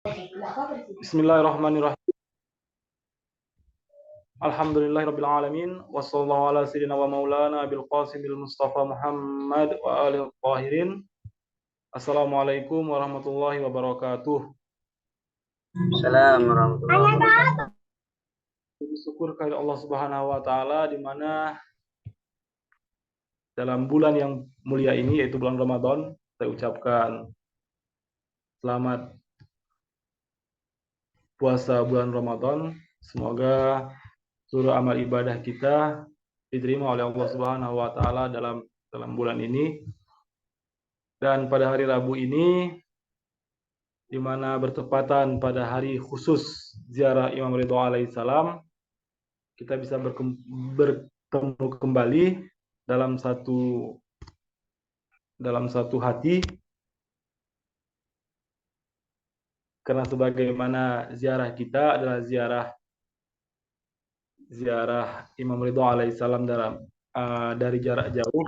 Bismillahirrahmanirrahim. Alhamdulillahirabbil alamin wassallallahu ala sayyidina wa maulana bil qasimil mustafa Muhammad wa alihi tahirin. Assalamualaikum warahmatullahi wabarakatuh. Assalamualaikum warahmatullahi wabarakatuh. Bersyukur kepada Allah Subhanahu wa taala di mana dalam bulan yang mulia ini yaitu bulan Ramadan, saya ucapkan selamat puasa bulan Ramadan. Semoga seluruh amal ibadah kita diterima oleh Allah Subhanahu wa taala dalam bulan ini. Dan pada hari Rabu ini di mana bertepatan pada hari khusus ziarah Imam Ridho alaihissalam, kita bisa bertemu kembali dalam satu hati, karena sebagaimana ziarah kita adalah ziarah Imam Ridho alaihissalam dari jarak jauh,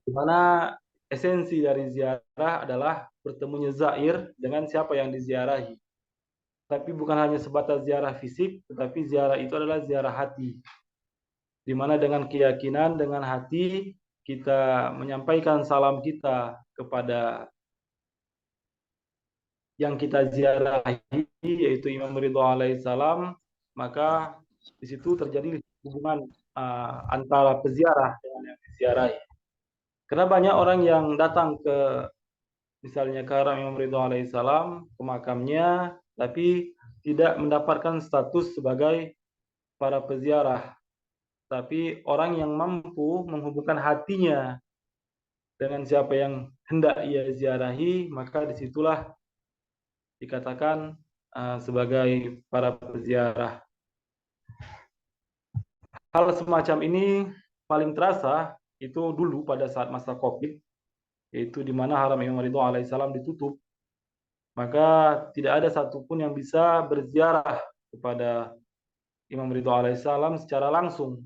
di mana esensi dari ziarah adalah bertemunya zair dengan siapa yang diziarahi. Tapi bukan hanya sebatas ziarah fisik, tetapi ziarah itu adalah ziarah hati, di mana dengan keyakinan, dengan hati kita menyampaikan salam kita kepada yang kita ziarahi, yaitu Imam Ridho alaihissalam. Maka di situ terjadi hubungan antara peziarah dengan yang diziarahi. Karena banyak orang yang datang misalnya ke haram Imam Ridho alaihissalam, ke makamnya, tapi tidak mendapatkan status sebagai para peziarah. Tapi orang yang mampu menghubungkan hatinya dengan siapa yang hendak ia ziarahi, maka disitulah dikatakan sebagai para peziarah. Hal semacam ini paling terasa itu dulu pada saat masa Covid, yaitu di mana haram Imam Ridho alaihissalam ditutup. Maka tidak ada satupun yang bisa berziarah kepada Imam Ridho alaihissalam secara langsung.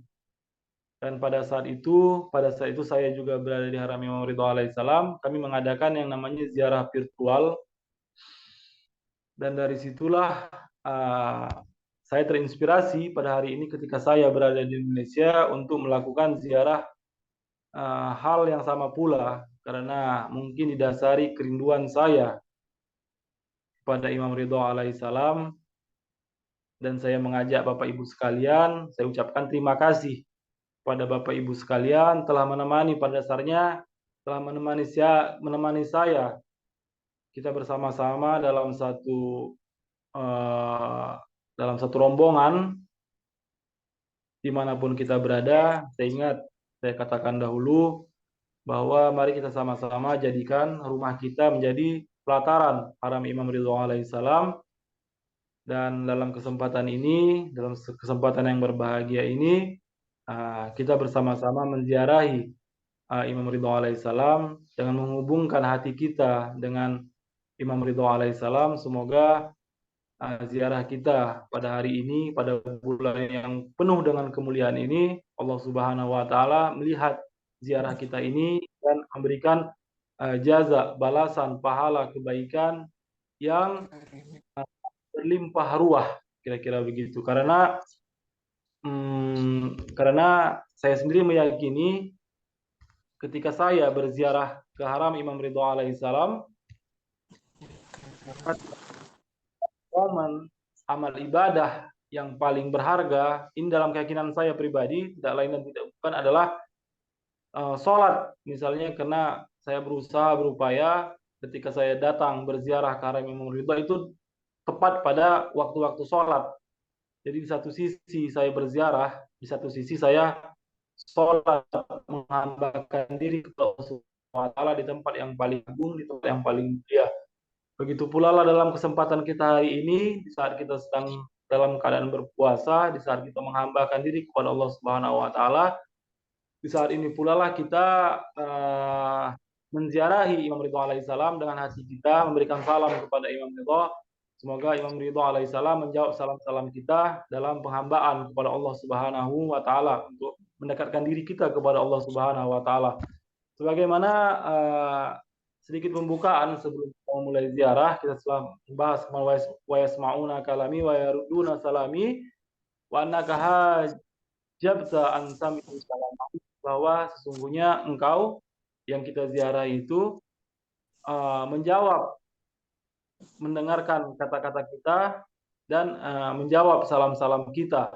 Dan pada saat itu saya juga berada di haram Imam Ridho alaihissalam. Kami mengadakan yang namanya ziarah virtual. Dan dari situlah saya terinspirasi pada hari ini ketika saya berada di Indonesia untuk melakukan ziarah hal yang sama pula, karena mungkin didasari kerinduan saya pada Imam Ridho alaihissalam. Dan saya mengajak Bapak Ibu sekalian, saya ucapkan terima kasih pada Bapak Ibu sekalian telah menemani, pada dasarnya telah menemani saya. Kita bersama-sama dalam satu rombongan dimanapun kita berada. Saya ingat saya katakan dahulu bahwa mari kita sama-sama jadikan rumah kita menjadi pelataran haram Imam Ridho alaihissalam. Dan dalam kesempatan yang berbahagia ini, kita bersama-sama menziarahi Imam Ridho alaihissalam dengan menghubungkan hati kita dengan Imam Ridho alaihissalam. Semoga ziarah kita pada hari ini, pada bulan yang penuh dengan kemuliaan ini, Allah Subhanahu wa taala melihat ziarah kita ini dan memberikan jaza, balasan, pahala, kebaikan yang berlimpah ruah, kira-kira begitu. Karena saya sendiri meyakini ketika saya berziarah ke haram Imam Ridho alaihissalam, momen amal ibadah yang paling berharga ini dalam keyakinan saya pribadi tidak lain dan tidak bukan adalah sholat. Misalnya karena saya berusaha berupaya ketika saya datang berziarah ke haram Imam Ridho itu tepat pada waktu-waktu sholat. Jadi di satu sisi saya berziarah, di satu sisi saya sholat, menghambakan diri kepada Allah Subhanahu wa taala di tempat yang paling agung, di tempat yang paling mulia. Begitu pula lah dalam kesempatan kita hari ini, di saat kita sedang dalam keadaan berpuasa, di saat kita menghambakan diri kepada Allah Subhanahu wa taala, di saat ini pula lah kita menziarahi Imam Ridho alaihissalam dengan hati kita, memberikan salam kepada Imam Ridho. Semoga Imam Ridho alaihissalam menjawab salam-salam kita dalam penghambaan kepada Allah Subhanahu wa taala untuk mendekatkan diri kita kepada Allah Subhanahu wa taala. Sebagaimana sedikit pembukaan sebelum mau mulai ziarah, kita setelah membahas wa yasma'una kalami wa yaruduna salami wa annaka hajabta an sami salam, bahwa sesungguhnya engkau yang kita ziarah itu menjawab, mendengarkan kata-kata kita dan menjawab salam-salam kita.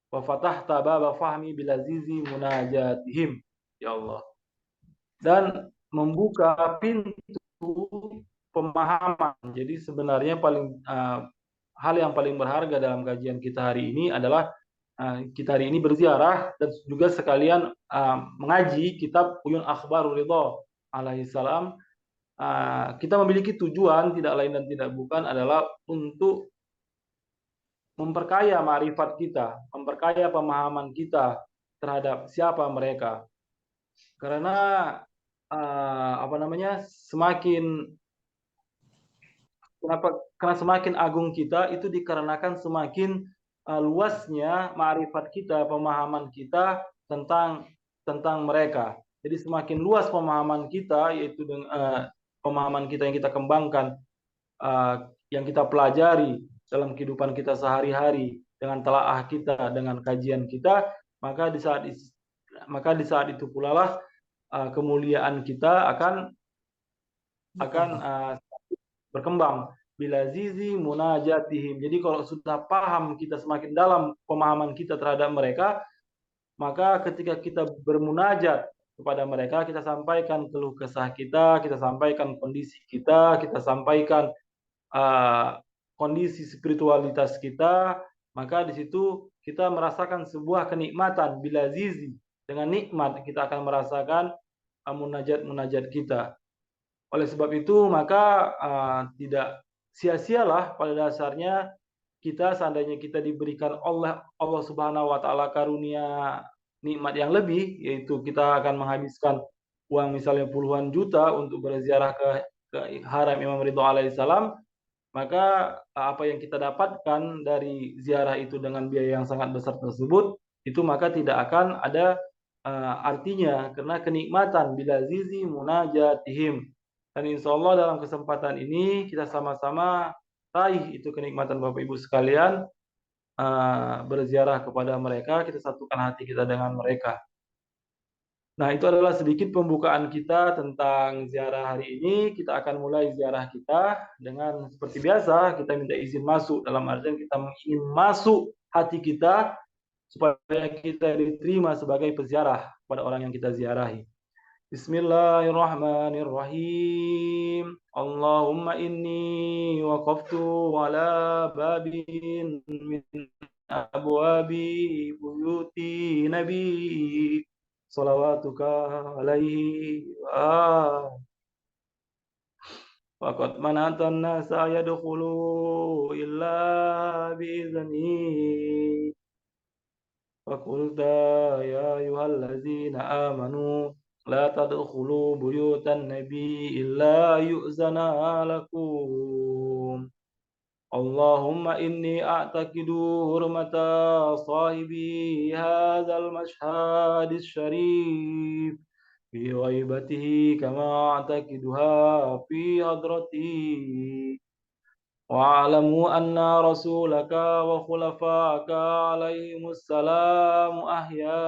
Wa fatahta baba fahmi bilazizi munajatihim, ya Allah, dan membuka pintu pemahaman. Jadi sebenarnya hal yang paling berharga dalam kajian kita hari ini adalah kita hari ini berziarah dan juga sekalian mengaji kitab Uyun Akhbarul Ridha alaihi salam. Kita memiliki tujuan tidak lain dan tidak bukan adalah untuk memperkaya ma'rifat kita, memperkaya pemahaman kita terhadap siapa mereka. Karena karena semakin agung kita itu dikarenakan semakin luasnya ma'rifat kita, pemahaman kita tentang mereka. Jadi semakin luas pemahaman kita, yaitu pemahaman kita yang kita kembangkan, yang kita pelajari dalam kehidupan kita sehari-hari, dengan telaah kita, dengan kajian kita, maka di saat itu pula lah kemuliaan kita akan berkembang. Bila zizi munajatihim. Jadi kalau sudah paham kita semakin dalam pemahaman kita terhadap mereka, maka ketika kita bermunajat kepada mereka, kita sampaikan keluh kesah kita sampaikan kondisi kita sampaikan kondisi spiritualitas kita, maka di situ kita merasakan sebuah kenikmatan. Bila zizi, dengan nikmat kita akan merasakan munajat kita. Oleh sebab itu, maka tidak sia-sialah pada dasarnya kita, seandainya kita diberikan oleh Allah Subhanahu wa taala karunia nikmat yang lebih, yaitu kita akan menghabiskan uang misalnya puluhan juta untuk berziarah ke Haram Imam Ridho alaihissalam, maka apa yang kita dapatkan dari ziarah itu dengan biaya yang sangat besar tersebut, itu maka tidak akan ada artinya, karena kenikmatan bila zizi munajatihim. Dan insya Allah dalam kesempatan ini kita sama-sama raih itu kenikmatan Bapak Ibu sekalian, berziarah kepada mereka, kita satukan hati kita dengan mereka. Nah, itu adalah sedikit pembukaan kita tentang ziarah hari ini. Kita akan mulai ziarah kita dengan seperti biasa, kita minta izin masuk, dalam artian kita ingin masuk hati kita supaya kita diterima sebagai peziarah pada orang yang kita ziarahi. Bismillahirrahmanirrahim. Allahumma inni waqaftu ala babin min abwabi buyuti nabi salawatuka alaihi wa faqad manatan nasa yadkhulu illa bi'izni faqulta ya ayyuhallazina amanu la tadkhulu buyutan nabi illa yu'zana lakum. Allahumma inni a'taqidu hurmata sahibi hadzal mashhadis syarif fi ghaibatihi kama a'taqiduha fi hadratihi. Wa'alamu anna rasulaka wa khulafaka alaihimus salamu ahya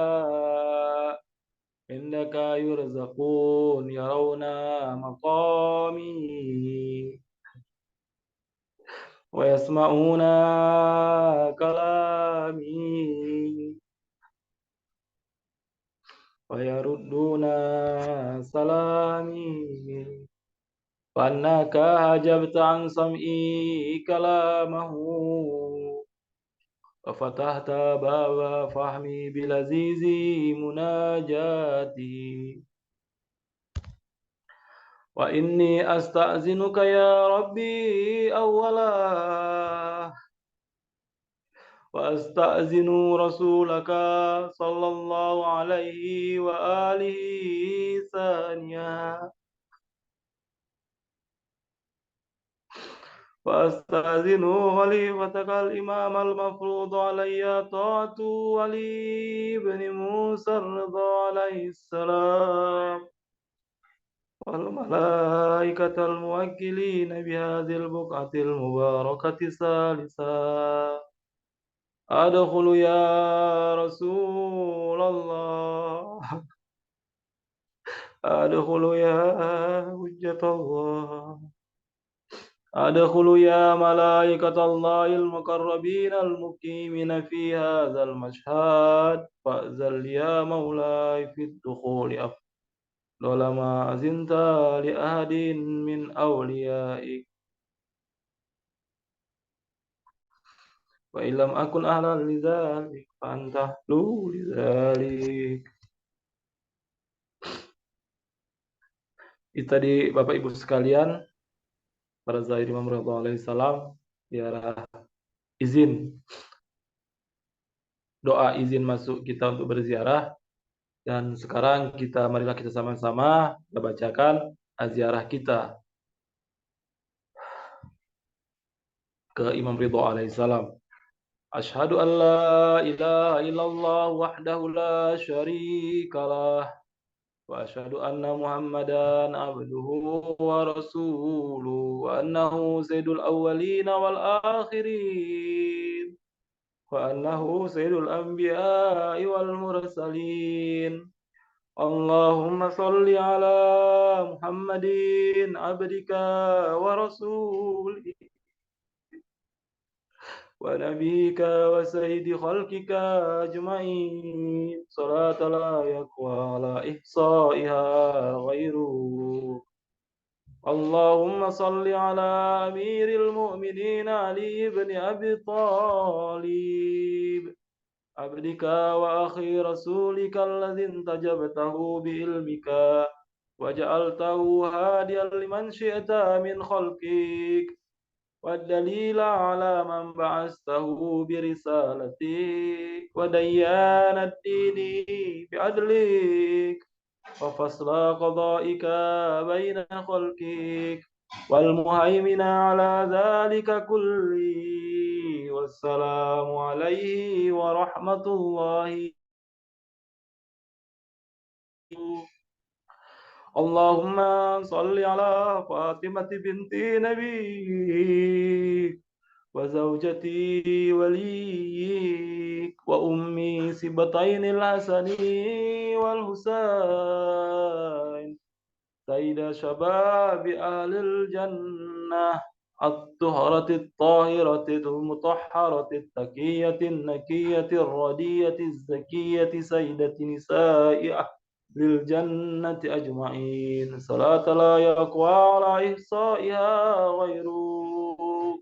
indaka yurzaqun yarawna maqami wa yasma'una kalami wa yarudduna salami wa annaka hajabta an sam'i kalamahu wa fatahta baba fahmi bilazizi munajati. Wa inni asta'zinuka ya Rabbi awwala wa asta'zinu rasulaka sallallahu alaihi wa alihi thaniya wa asta'zinu khalifatakal imam al-mafrud alayya ta'atu wali ibn Musa ridha alaihi salam والملائكة الموكلين بهذه البقعة المباركة ثالثا. أدخل يا رسول الله، أدخل يا حجة الله، أدخل يا ملائكة الله المقربين المقيمين في هذا المشهد، فأذن يا مولاي في الدخول أفضل ما أذنت لأحد من أوليائك، وإن لم أكن أهلا لذلك فأنت أهل لذلك. Itu tadi Bapak Ibu sekalian, para zahir Imam Ridho alaihissalam, ziarah izin, doa izin masuk kita untuk berziarah. Dan sekarang marilah kita sama-sama bacakan ziarah kita ke Imam Ridho alaihissalam. Asyhadu an la ilaha illallah wahdahu la syarikalah wa asyhadu anna Muhammadan abduhu wa rasuluhu wa annahu sayyidul awwalin wal akhirin wa annahu sayyidul anbiya'i wal mursalin. Allahumma salli ala Muhammadin abdika wa rasulika wa nabiyika wa sayyidi khalqika ajma'in, salata la yaqwa la ihsa'iha ghairu. Allahumma salli ala amiril mu'minin Ali ibn Abi Talib abdika wa akhi rasulika alladhi intajabtahu bi'ilmika wa ja'altahu hadiyan liman syi'ta min khalqik والدليل على من بعثته برسالتك وديان الدين بعدلك وفصل قضائك بين خلقك والمهيمن على ذلك كله والسلام عليه ورحمة الله. اللهم صل على فاطمة بنت نبيك وزوجتي وليك وأمي سبطين الحسن والحسين سيد شباب أهل الجنة الطهرة الطاهرة المطهرة التقية النكية الردية الزكية سيدة نساء للجنة أجمعين، صلاة لا يقوى على إحصائها غيره.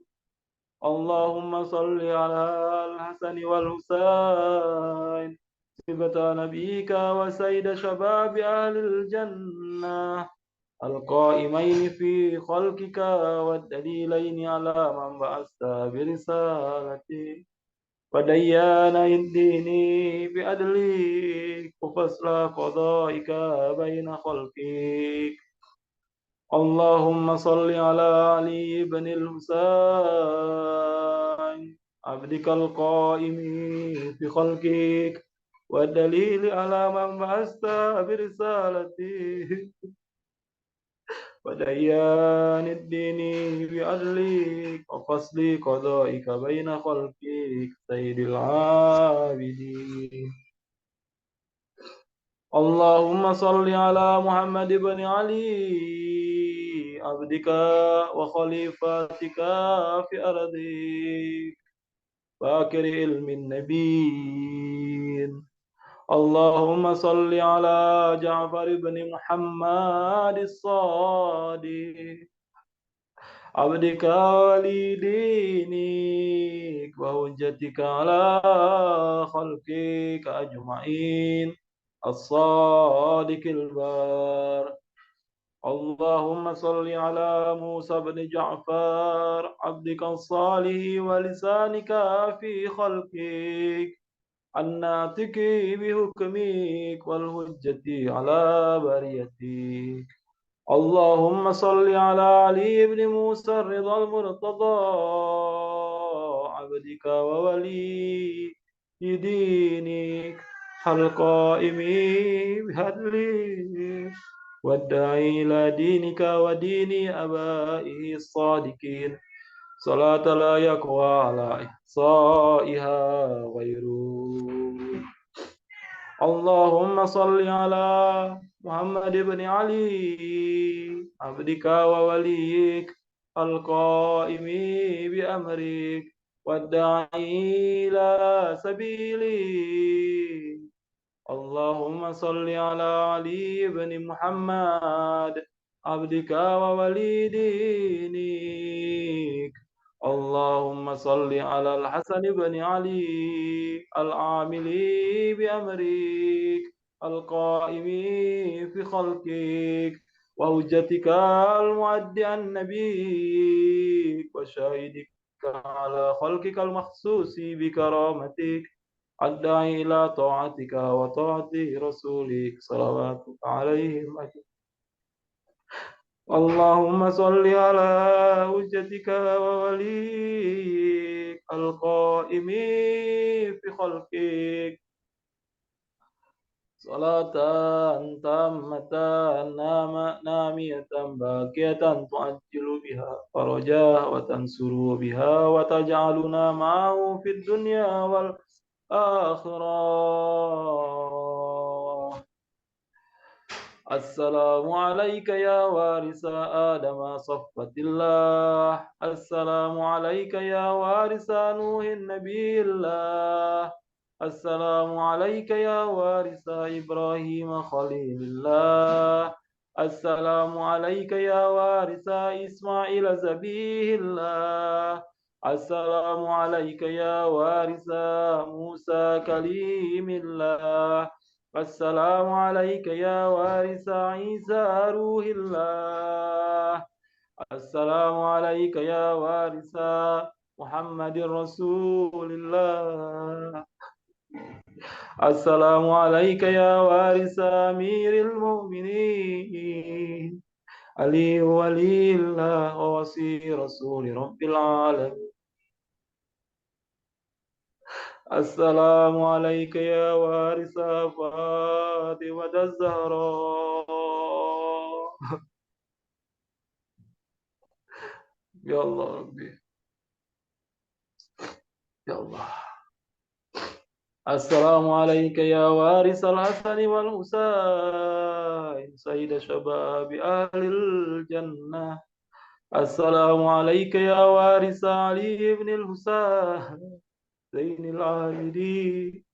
اللهم صل على الحسن والحسين صفة نبيك وسيد شباب أهل الجنة القائمين في خلقك والدليلين على من بعثت برسالتك وديان الدين بأدلك وفصل قضائك بين خلقك. اللهم صل على علي بن الحسين عبدك القائم في خلقك والدليل على من بعثت برسالتك وديان الدين بعدلك وفصل قضائك بين خلقك سيد العابدين. اللهم صل على محمد بن علي عبدك وخليفتك في أرضك باكر علم النبيين. اللهم صل على جعفر بن محمد الصادق عبدك ولي دينك وحجتك على خلقك أجمعين الصادق البار. اللهم صل على موسى بن جعفر عبدك الصالح ولسانك في خلقك الناطق بحكمك والحجة على بريتك. اللهم صل على علي بن موسى الرضا المرتضى عبدك وولي دينك القائم بهدلك والداعي إلى دينك ودين آبائه الصادقين صلاة لا يقوى على إحصائها غيره. اللهم صل على محمد بن علي عبدك ووليك القائم بأمرك والداعي إلى سبيلك. اللهم صل على علي بن محمد عبدك وولي دينك. اللهم صل على الحسن بن علي العامل بأمرك القائم في خلقك وحجتك المعد عن نبيك وشاهدك على خلقك المخصوص بكرامتك الداعي إلى طاعتك وطاعة رسولك صلواتك عليهم أجمعين. اللهم صل على حجتك ووليك القائم في خلقك صلاة تامة نامية باقية تعجل بها فرجا وتنصر بها وتجعلنا معه في الدنيا والآخرة. السلام عليك يا وارث آدم صفوة الله. السلام عليك يا وارث نوح النبي الله. السلام عليك يا وارث إبراهيم خليل الله. السلام عليك يا وارث إسماعيل زبيه الله. السلام عليك يا وارث موسى كليم الله. السلام عليك يا وارث عيسى روح الله. السلام عليك يا وارث محمد رسول الله. السلام عليك يا وارث أمير المؤمنين علي ولي الله ووصي رسول رب العالمين. السلام عليك يا وارث فاطمة الزهراء. يا الله ربي يا الله. السلام عليك يا وارث الحسن والحسين سيد شباب أهل الجنة. السلام عليك يا وارث علي بن الحسين زين العابدين.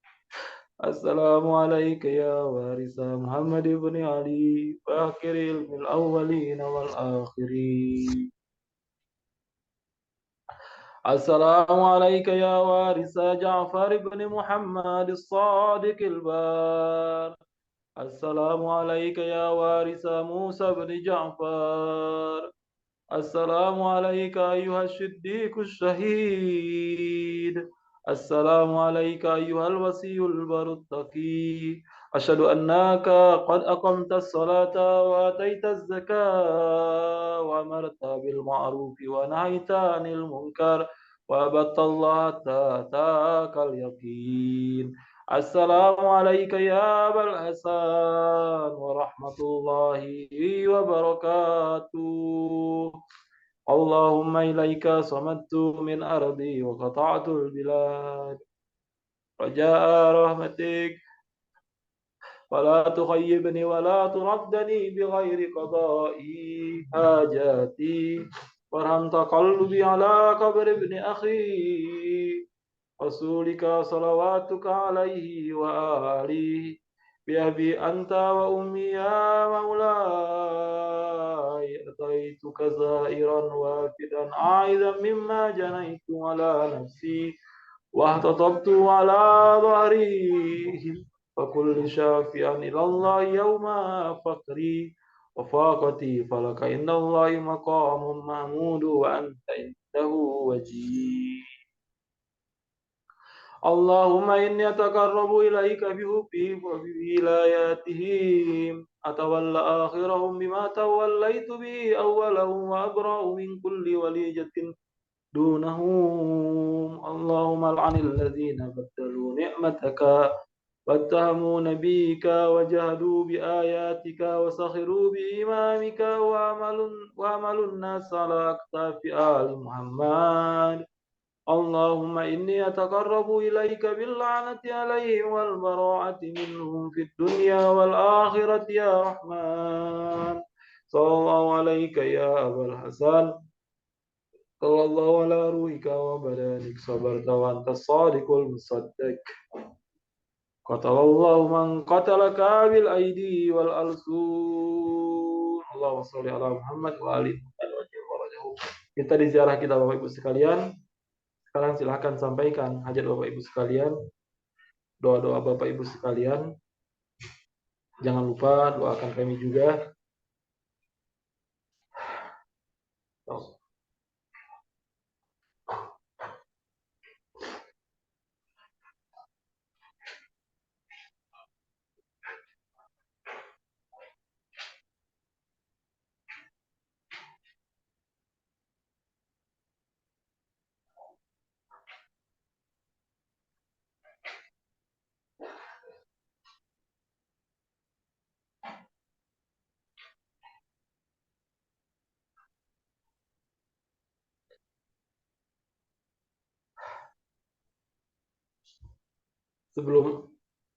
السلام عليك يا وارث محمد بن علي فاخر الأولين والآخرين. السلام عليك يا وارث جعفر بن محمد الصادق البار. السلام عليك يا وارث موسى بن جعفر. السلام عليك أيها الصديق الشهيد. السلام عليك أيها الوصي البر التقي. أشهد أنك قد أقمت الصلاة وآتيت الزكاة وأمرت بالمعروف ونهيت عن المنكر وعبدت الله حتى أتاك اليقين. السلام عليك يا أبا الحسن ورحمة الله وبركاته. اللهم إليك صمدت من أرضي وقطعت البلاد رجاء رحمتك ولا تخيبني ولا تردني بغير قضائي حاجاتي. وارحم تقلبي على قبر ابن أخي رسولك صلواتك عليه وآله بأبي أنت وأمي يا مولاي. أتيتك زائرا وافدا عائدا مما جنيت على نفسي واحتطبت على ظهري فكل شافعا إلى الله يوم فقري وفاقتي فلك إن الله مقام محمود وأنت عنده وجيه. اللهم إني أتقرب إليك بحبهم وبولاياتهم أتولى آخرهم بما توليت به أولهم وأبرأ من كل وليجة دونهم. اللهم العن الذين بدلوا نعمتك واتهموا نبيك وجهدوا بآياتك وسخروا بإمامك وعملوا الناس على أكتاف آل محمد. اللهم إني أتقرب إليك باللعنة عليهم والبراءة منهم في الدنيا والآخرة يا رحمن. صلى الله عليك يا أبا الحسن، صلى الله على روحك وبدنك، صبرت وأنت الصادق المصدق. قتل الله من قتلك بالأيدي والألسن. Allahumma sholli ala Muhammad wa ali Muhammad. Kita di ziarah kita Bapak Ibu sekalian. Sekarang silahkan sampaikan hajat Bapak Ibu sekalian, doa-doa Bapak Ibu sekalian. Jangan lupa doakan kami juga. Sebelum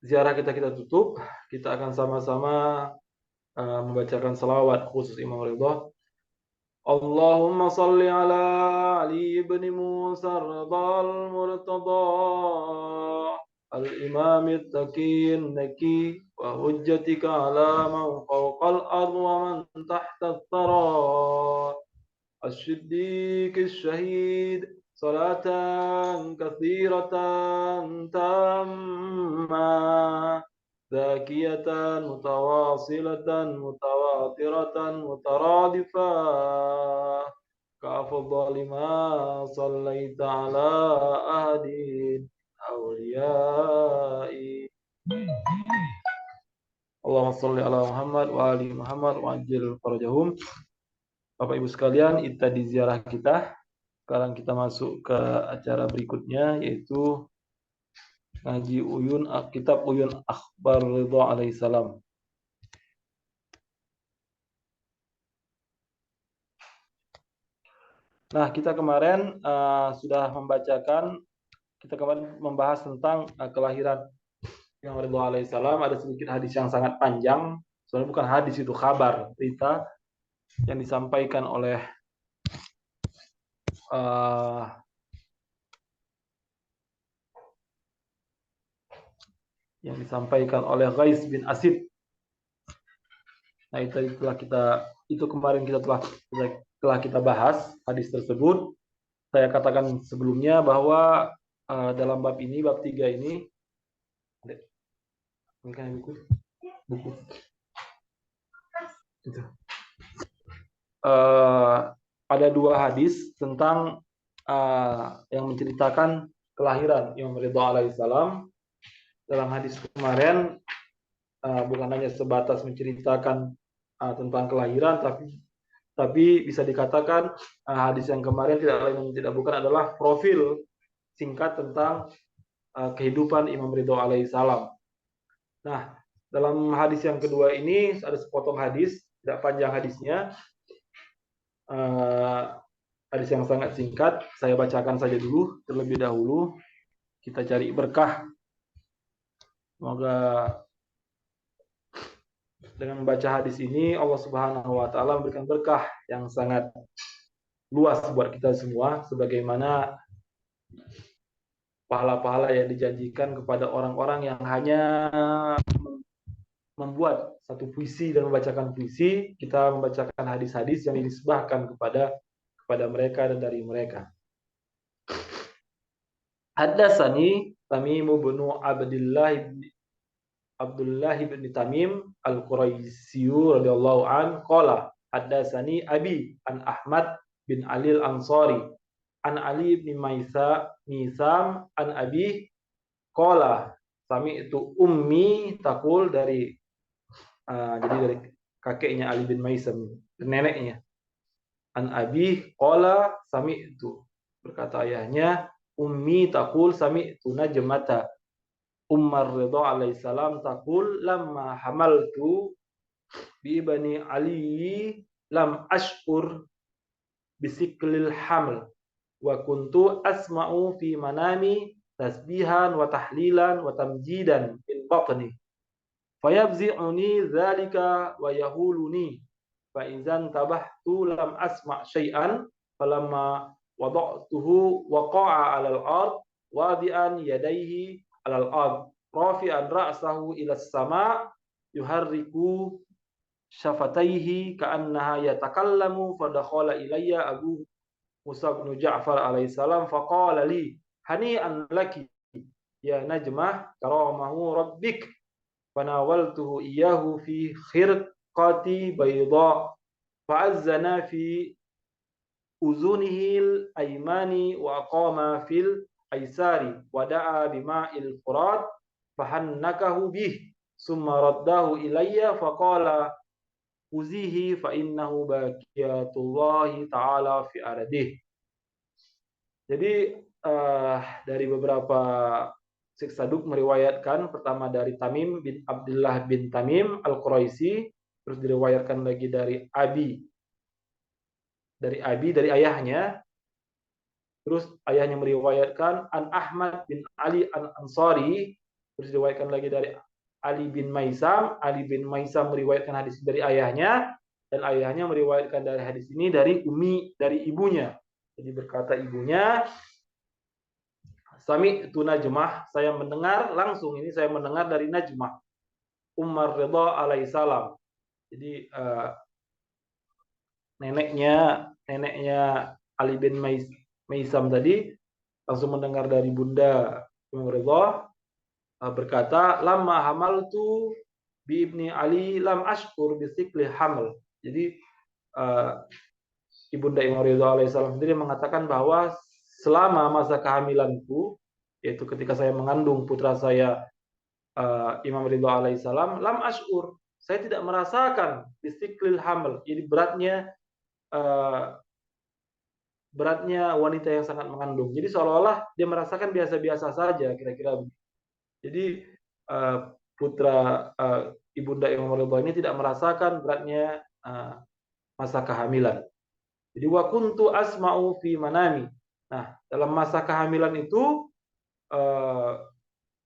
ziarah kita tutup, kita akan sama-sama membacakan salawat khusus Imam Ridha. Allahumma salli ala Ali ibn Musa ar-Ridha al-Murtada al-Imam at-Taqi an-Naqi wa hujjatika ala man fawqa al-ard wa man tahta ath-thara الصديق الشهيد صلاة كثيرة تامة ذاكية متواصلة متواترة مترادفة كأفضل ما صليت على أحد أوليائي. اللهم صل على محمد وآل محمد وعجل فرجهم. Bapak Ibu sekalian, itu tadi ziarah kita. Sekarang kita masuk ke acara berikutnya, yaitu ngaji kitab Uyun Akhbar Ridha alaihissalam. Nah, kita kemarin sudah membacakan, kita kemarin membahas tentang kelahiran Imam Ridha alaihissalam. Ada sedikit hadis yang sangat panjang, soalnya bukan hadis, itu kabar, berita yang disampaikan oleh Ghais bin Asid. Nah, itu kemarin kita telah kita bahas hadis tersebut. Saya katakan sebelumnya bahwa dalam bab 3 ini kan buku. Itu. Ada 2 hadis tentang yang menceritakan kelahiran Imam Ridha alaihissalam. Dalam hadis kemarin bukan hanya sebatas menceritakan tentang kelahiran, tapi bisa dikatakan hadis yang kemarin tidak lain tidak bukan adalah profil singkat tentang kehidupan Imam Ridha alaihissalam. Nah, dalam hadis yang kedua ini ada sepotong hadis, tidak panjang hadisnya. Hadis yang sangat singkat, saya bacakan saja dulu terlebih dahulu. Kita cari berkah. Semoga dengan membaca hadis ini Allah Subhanahu wa taala memberikan berkah yang sangat luas buat kita semua, sebagaimana pahala-pahala yang dijanjikan kepada orang-orang yang hanya membuat satu puisi dan membacakan puisi. Kita membacakan hadis-hadis yang dinisbahkan kepada mereka dan dari mereka. Haddatsani Tamim bin Abdullah bin Tamim al-Quraisy radhiyallahu an qala haddatsani abi an Ahmad bin Ali al-Ansari an Ali bin Misam an abi qala sami'tu ummi taqul dari kakeknya Ali bin Maisam, neneknya. An abi qala sami'tu, berkata ayahnya, ummi taqul sami'tu najmata, Umar Ridha alaihissalam taqul lamma hamaltu bi ibni Ali lam ashkur bisiklil haml wa kuntu asma'u fi manami tasbihan wa tahlilan wa tamjidan min batni fayabzi'uni dzalika wa yahuluni fa idzan tabahtu lam asma' syai'an falamma wada'tuhu waqa'a 'alal ard wadi'an yadayhi 'alal ard rafi'an ra'sahu ila as-sama' yuharriku syafataihi ka'annaha yatakallamu fadakhala ilayya Abu Musa bin Ja'far alaihissalam faqala li hani'an laki ya najmah karamahu rabbik fanawaltuhu iyyahu fi khirqati bayda fa'azzana fi uzunihil aymani wa aqama fil aysari wa da'a bima'il furat fahannakahu bih summa raddahu ilayya faqala uzihi fa innahu baqiyatullahi ta'ala fi aradih. Jadi dari beberapa Siksaduk meriwayatkan pertama dari Tamim bin Abdullah bin Tamim Al-Quraisi, terus diriwayatkan lagi dari Abi dari ayahnya, terus ayahnya meriwayatkan An Ahmad bin Ali An-Ansari, terus diriwayatkan lagi dari Ali bin Maisam meriwayatkan hadis dari ayahnya, dan ayahnya meriwayatkan dari hadis ini dari dari ibunya. Jadi berkata ibunya, Sami itu Najmah, saya mendengar dari Najmah Umar Ridha alaihissalam. Jadi neneknya Ali bin Maisam tadi langsung mendengar dari bunda Umar Ridha berkata, lamma hamaltu bi ibni Ali lam ashkur bisikli hamil. Jadi ibunda Imam Ridha alaihissalam sendiri mengatakan bahwa selama masa kehamilanku, yaitu ketika saya mengandung putra saya Imam Ridha alaihissalam, lam ashkur, saya tidak merasakan bisiklil hamil, jadi beratnya wanita yang sangat mengandung. Jadi seolah-olah dia merasakan biasa-biasa saja, kira-kira begitu. Jadi putra ibunda Imam Ridha ini tidak merasakan beratnya masa kehamilan. Jadi wa kuntu asma'u fi manami. Nah, dalam masa kehamilan itu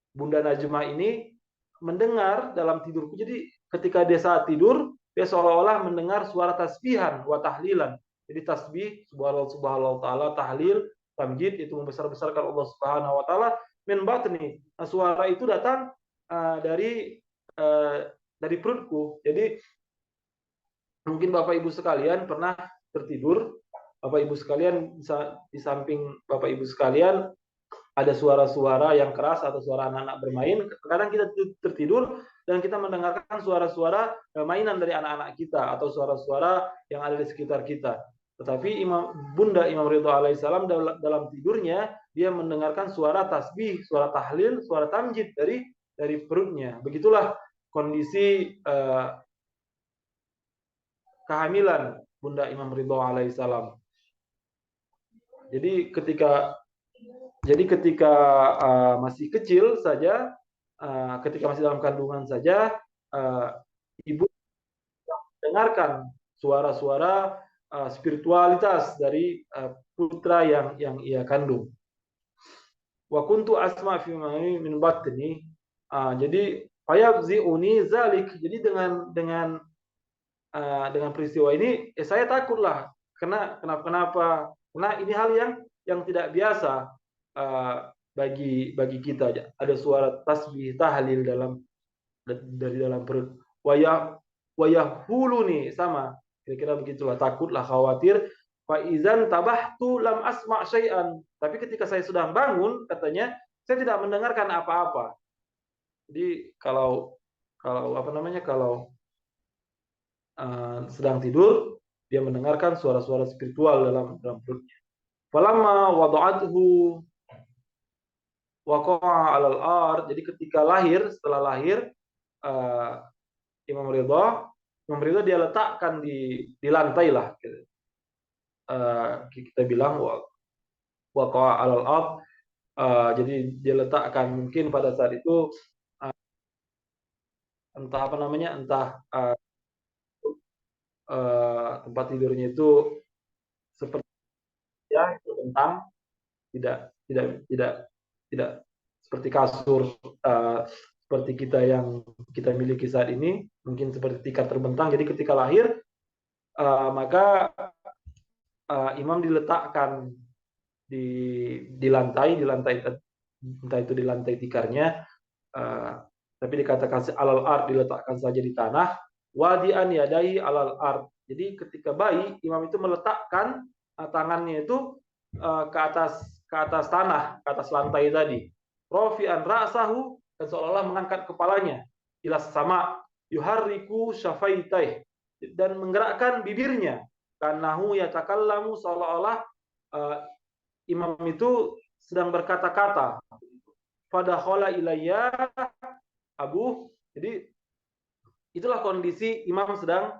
Bunda Najmah ini mendengar dalam tidurku. Jadi ketika dia saat tidur, dia seolah-olah mendengar suara tasbihan wa tahlilan. Jadi tasbih subhanallah taala, tahlil, tamjid itu membesar-besarkan Allah Subhanahu wa taala min batni. Nah, suara itu datang dari perutku. Jadi mungkin Bapak Ibu sekalian pernah tertidur, Bapak Ibu sekalian di samping Bapak Ibu sekalian ada suara-suara yang keras atau suara anak-anak bermain. Kadang kita tertidur dan kita mendengarkan suara-suara mainan dari anak-anak kita atau suara-suara yang ada di sekitar kita. Tetapi Bunda Imam Ridha alaihissalam dalam tidurnya dia mendengarkan suara tasbih, suara tahlil, suara tamjid dari perutnya. Begitulah kondisi kehamilan Bunda Imam Ridha alaihissalam. Jadi ketika masih kecil saja, ketika masih dalam kandungan saja, ibu mendengarkan suara-suara spiritualitas dari putra yang ia kandung. Wa kuntu asma fi min batni. Jadi fayabzi'uni zalik. Jadi dengan peristiwa ini saya takutlah. Kenapa? Karena ini hal yang tidak biasa bagi kita. Ada suara tasbih tahlil dari dalam perut. Wayahuluni, sama kira-kira begitulah, takutlah, khawatir. Fa izan tabahtu lam asma' syai'an. Tapi ketika saya sudah bangun, katanya saya tidak mendengarkan apa-apa. Jadi kalau sedang tidur, dia mendengarkan suara-suara spiritual dalam perutnya. Falamma wada'athu waqa'a 'alal ard. Jadi ketika setelah lahir Imam Ridha dia letakkan di lantai lah. Kita bilang waqa'a 'alal ard, Jadi dia letakkan mungkin pada saat itu entah apa namanya, entah tempat tidurnya itu seperti ya itu tentang tidak tidak seperti kasur seperti kita yang kita miliki saat ini, mungkin seperti tikar terbentang. Jadi ketika lahir maka imam diletakkan di lantai entah itu di lantai tikarnya, tapi dikatakan alal ard, diletakkan saja di tanah. Wadi'an yadai alal ard. Jadi ketika bayi, imam itu meletakkan tangannya itu ke atas tanah, ke atas lantai tadi. Rafi'an ra'sahu, dan seolah-olah mengangkat kepalanya ila sama, yuharriku syafaitai, dan menggerakkan bibirnya, kanahu yatakallamu, seolah-olah imam itu sedang berkata-kata. Fadakhala ilayya Abu. Jadi itulah kondisi imam sedang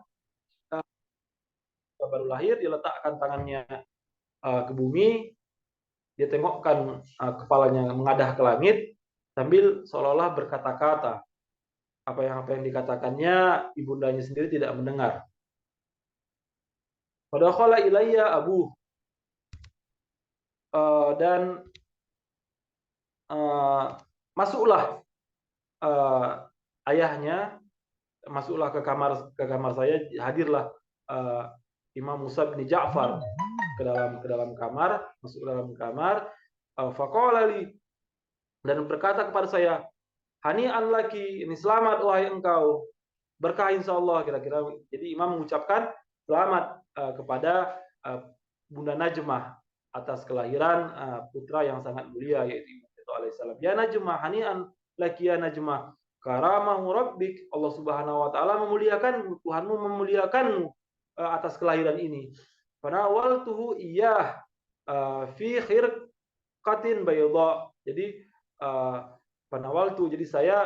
baru lahir, dia letakkan tangannya ke bumi, dia tengokkan kepalanya mengadah ke langit sambil seolah-olah berkata-kata. Apa yang dikatakannya ibundanya sendiri tidak mendengar. Fadakhala ilayya Abu. Dan masuklah ayahnya, masuklah ke kamar saya, hadirlah Imam Musa bin Ja'far ke dalam kamar, masuk ke dalam kamar. Faqala li, dan berkata kepada saya, hani'an laki, ini selamat wahai engkau, berkah insyaallah, kira-kira. Jadi imam mengucapkan selamat kepada Bunda Najmah atas kelahiran putra yang sangat mulia, yaitu Imam Ridho alaihissalam. Ya Najmah, hani'an laki ya Najmah, karamahu rabbik, Allah Subhanahu wa taala memuliakanmu, Tuhanmu memuliakanmu atas kelahiran ini. Fanawaltuhu iyyah fi khirqatin bayda. Jadi panawaltu, jadi saya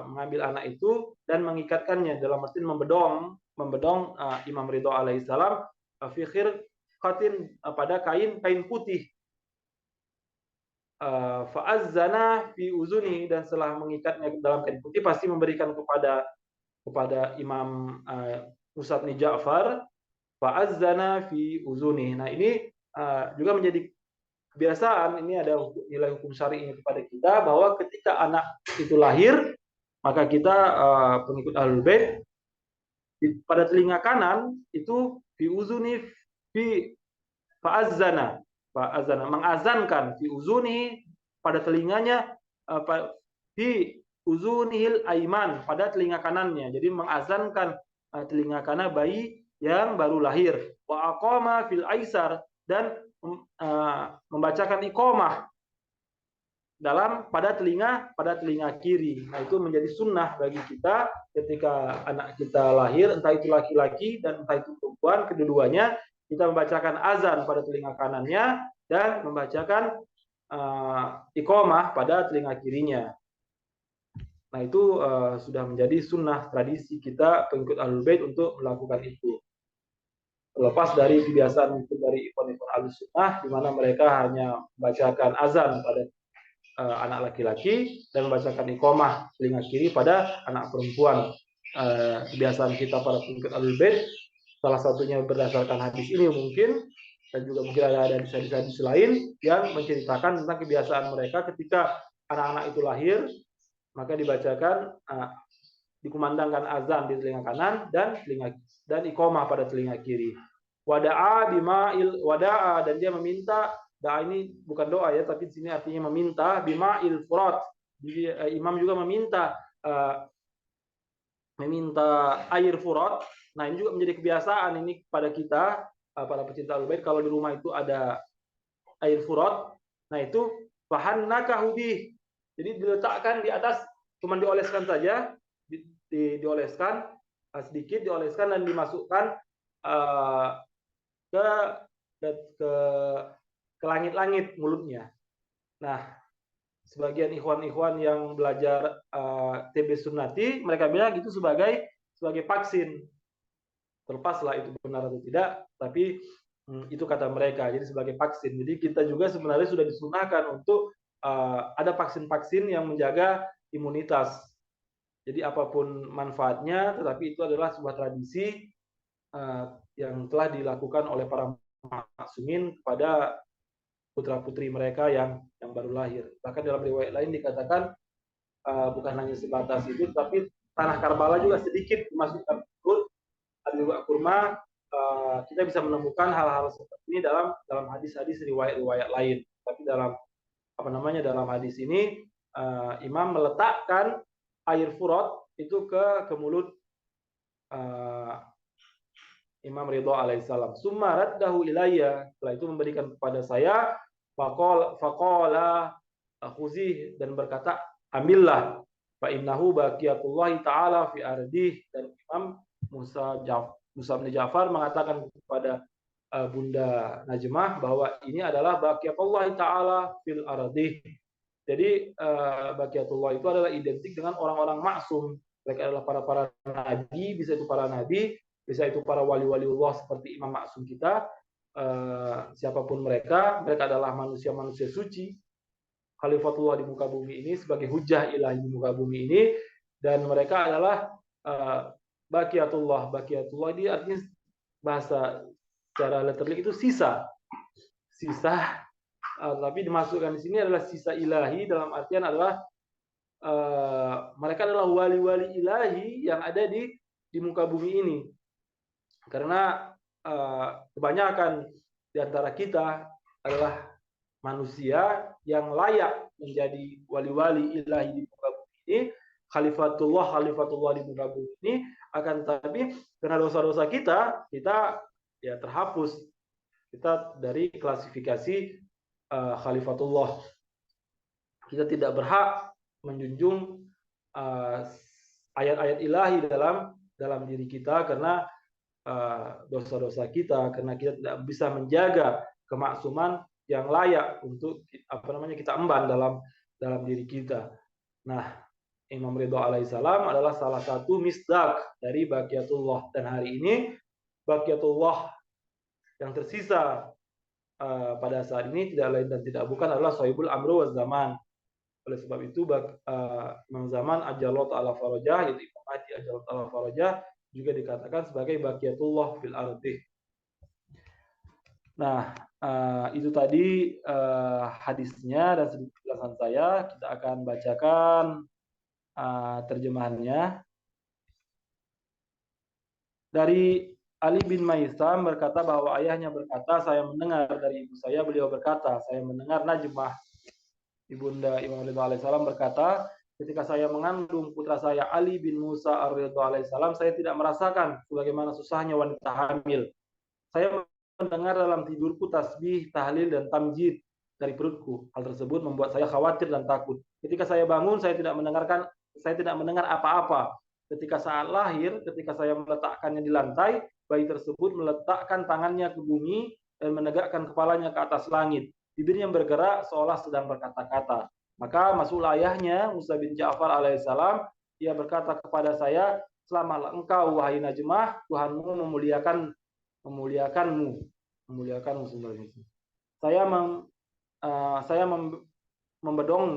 mengambil anak itu dan mengikatkannya, dalam arti membedong Imam Ridho alaihissalam fi khirqatin, pada kain putih. Fa'azzana fi uzuni, dan setelah mengikatnya dalam kain putih pasti memberikan kepada Imam Musa bin Ja'far, fa'azzana fi uzuni. Nah ini juga menjadi kebiasaan, ini ada nilai hukum syar'inya kepada kita, bahwa ketika anak itu lahir, maka kita pengikut Ahlul Bait, pada telinga kanan itu fi uzuni, fi fa'azzana, mengazankan, fi uzuni, pada telinganya, fi uzunihil aiman, pada telinga kanannya. Jadi mengazankan telinga kanan bayi yang baru lahir. Wa aqama fil aisar, dan membacakan iqamah pada telinga kiri. Nah, itu menjadi sunnah bagi kita ketika anak kita lahir, entah itu laki-laki dan entah itu perempuan, kedua-duanya kita membacakan azan pada telinga kanannya dan membacakan iqamah pada telinga kirinya. Nah, itu sudah menjadi sunnah tradisi kita pengikut Ahlul Bait untuk melakukan itu. Lepas dari kebiasaan mungkin dari ikon-ikon Ahlus Sunnah, di mana mereka hanya membacakan azan pada anak laki-laki dan membacakan iqamah telinga kiri pada anak perempuan. Kebiasaan kita para pengikut Ahlul Bait, salah satunya berdasarkan hadis ini mungkin, dan juga mungkin ada hadis-hadis lain yang menceritakan tentang kebiasaan mereka ketika anak-anak itu lahir, maka dibacakan dikumandangkan azan di telinga kanan dan iqamah pada telinga kiri. Wada'a dan dia meminta, doa ini bukan doa ya, tapi di sini artinya meminta, bima'il furat. Jadi imam juga meminta air furat. Nah, ini juga menjadi kebiasaan ini pada kita para pecinta Ahlul Bait, kalau di rumah itu ada air furat, nah itu bahan nakahubih. Jadi diletakkan di atas, cuma dioleskan saja, dioleskan sedikit, dioleskan dan dimasukkan ke langit-langit mulutnya. Nah, sebagian ikhwan-ikhwan yang belajar TB Sunnati, mereka bilang itu sebagai vaksin. Terlepaslah itu benar atau tidak, tapi itu kata mereka, jadi sebagai vaksin. Jadi kita juga sebenarnya sudah disunahkan untuk ada vaksin-vaksin yang menjaga imunitas. Jadi apapun manfaatnya, tetapi itu adalah sebuah tradisi yang telah dilakukan oleh para maksumin kepada putra-putri mereka yang baru lahir. Bahkan dalam riwayat lain dikatakan bukan hanya sebatas itu, tapi tanah Karbala juga sedikit dimasukkan ikut ada kurma. Kita bisa menemukan hal-hal seperti ini dalam hadis-hadis riwayat-riwayat lain. Tapi dalam dalam hadis ini imam meletakkan air furat itu ke mulut Imam Ridho alaihissalam. Summa raddahu ilayya, setelah itu memberikan kepada saya. Faqala khuzih, dan berkata ambillah, fa innahu baqiyatullahi ta'ala fi ardih. Dan Imam Musa bin Ja'far mengatakan kepada Bunda Najmah bahwa ini adalah baqiyatullahi ta'ala fil ardih. Jadi baqiyatullah itu adalah identik dengan orang-orang maksum. Mereka adalah para nabi, bisa itu para nabi, bisa itu para wali-wali Allah seperti Imam Maksum kita. Siapapun mereka adalah manusia-manusia suci, khalifatullah di muka bumi ini, sebagai hujah ilahi di muka bumi ini. Dan mereka adalah baqiyatullah. Baqiyatullah ini artinya bahasa secara letterly itu sisa, tapi dimasukkan di sini adalah sisa ilahi, dalam artian adalah mereka adalah wali-wali ilahi yang ada di muka bumi ini. Karena kebanyakan di antara kita adalah manusia yang layak menjadi wali-wali ilahi di muka bumi ini, khalifatullah di muka bumi ini. Akan tetapi karena dosa-dosa kita ya terhapus. Kita dari klasifikasi khalifatullah. Kita tidak berhak menjunjung ayat-ayat ilahi dalam diri kita karena dosa-dosa kita, karena kita tidak bisa menjaga kemaksuman yang layak untuk kita emban dalam diri kita. Nah, Imam Ridho alaihissalam adalah salah satu misdak dari baqiyatullah, dan hari ini baqiyatullah yang tersisa pada saat ini tidak lain dan tidak bukan adalah sahibul amru waz zaman. Oleh sebab itu Imam Zaman ajallahu ta'ala farajah, yaitu Imam Mahdi ajallahu ta'ala farajah, juga dikatakan sebagai baqiyatullah fil ardi. Nah, itu tadi hadisnya dan sedikit penjelasan saya. Kita akan bacakan terjemahannya. Dari Ali bin Maisam berkata bahwa ayahnya berkata, saya mendengar dari ibu saya, beliau berkata, saya mendengar Najmah, ibunda Imam Ridho alaihissalam berkata, ketika saya mengandung putra saya Ali bin Musa ar-Ridho alaihissalam, saya tidak merasakan sebagaimana susahnya wanita hamil. Saya mendengar dalam tidurku tasbih, tahlil, dan tamjid dari perutku. Hal tersebut membuat saya khawatir dan takut. Ketika saya bangun, saya tidak mendengar apa-apa. Ketika saat lahir, ketika saya meletakkannya di lantai, bayi tersebut meletakkan tangannya ke bumi dan menegakkan kepalanya ke atas langit. Bibirnya bergerak seolah sedang berkata-kata. Maka masuklah ayahnya, Musa bin Ja'far alaihissalam. Ia berkata kepada saya, selamatlah engkau, wahai Najmah, Tuhanmu memuliakanmu sebenarnya. Saya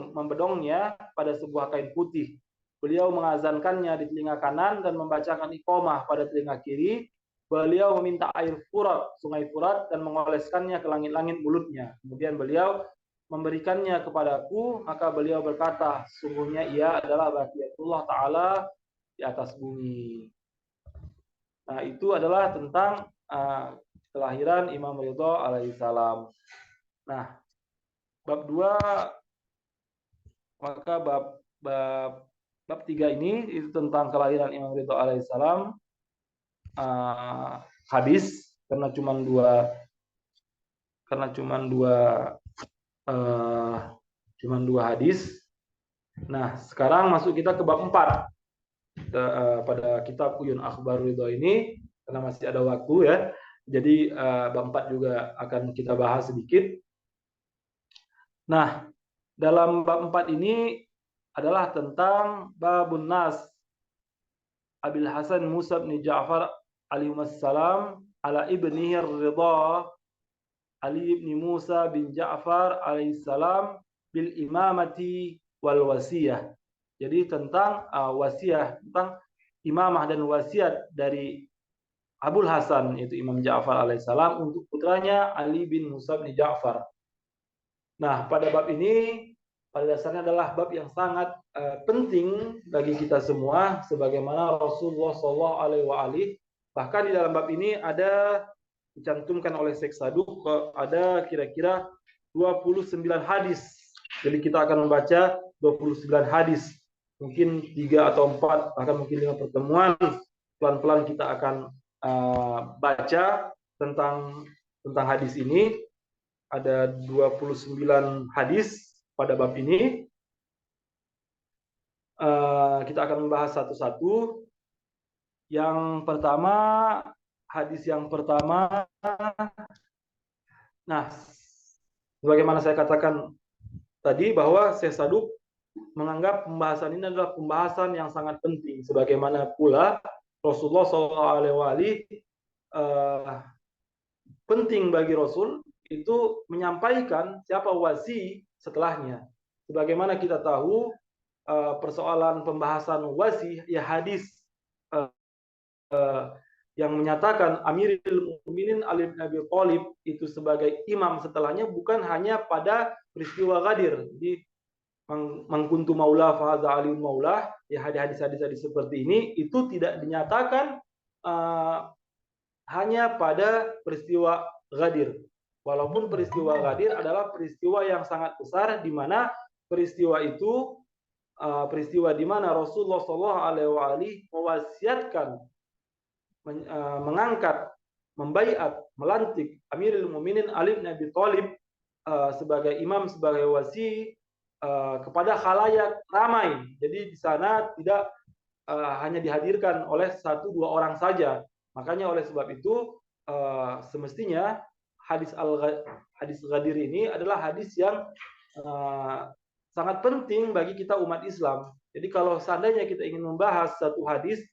membedongnya pada sebuah kain putih. Beliau mengazankannya di telinga kanan dan membacakan iqamah pada telinga kiri. Beliau meminta air furat, sungai furat, dan mengoleskannya ke langit-langit mulutnya. Kemudian beliau memberikannya kepadaku, maka beliau berkata, sungguhnya ia adalah baqiyatullah ta'ala di atas bumi. Nah, itu adalah tentang kelahiran Imam Ridho alaihissalam. Nah, bab 2, maka bab 3 ini itu tentang kelahiran Imam Ridho alaihissalam. Hadis karena cuma dua hadis. Nah, sekarang masuk kita ke bab 4 pada kitab Uyun Akhbar Ridho ini, karena masih ada waktu ya. Jadi bab 4 juga akan kita bahas sedikit. Nah, dalam bab 4 ini adalah tentang babun nas Abil Hasan Musa bin Ja'far alaihissalam ala ibnihi Ridha Ali bin Musa bin Ja'far alaihissalam bil imamati wal wasiyah. Jadi tentang wasiat, tentang imamah dan wasiat dari Abul Hasan, yaitu Imam Ja'far alaihissalam, untuk putranya Ali bin Musa bin Ja'far. Nah, pada bab ini pada dasarnya adalah bab yang sangat penting bagi kita semua, sebagaimana Rasulullah SAW. Bahkan di dalam bab ini ada dicantumkan oleh Syekh Saduq, ada kira-kira 29 hadis. Jadi kita akan membaca 29 hadis. Mungkin 3 atau 4, bahkan mungkin 5 pertemuan. Pelan-pelan kita akan baca tentang hadis ini. Ada 29 hadis pada bab ini. Kita akan membahas satu-satu. Yang pertama, hadis yang pertama. Nah, sebagaimana saya katakan tadi bahwa Syekh Saduq menganggap pembahasan ini adalah pembahasan yang sangat penting. Sebagaimana pula Rasulullah SAW penting bagi Rasul itu menyampaikan siapa wasi setelahnya. Sebagaimana kita tahu persoalan pembahasan wasi, ya hadis yang menyatakan Amirul Mukminin Ali bin Abi Thalib itu sebagai imam setelahnya bukan hanya pada peristiwa Ghadir. Jadi mangkuntu maula fahaza aliun maula, ya hadis-hadis seperti ini itu tidak dinyatakan hanya pada peristiwa Ghadir. Walaupun peristiwa Ghadir adalah peristiwa yang sangat besar, di mana peristiwa itu peristiwa di mana Rasulullah SAW mewasiatkan, mengangkat, membaiat, melantik Amirul Mukminin Ali bin Abi Thalib sebagai imam, sebagai wasi kepada khalayak ramai. Jadi di sana tidak hanya dihadirkan oleh 1-2 orang saja. Makanya oleh sebab itu semestinya hadis Ghadir ini adalah hadis yang sangat penting bagi kita umat Islam. Jadi kalau seandainya kita ingin membahas satu hadis,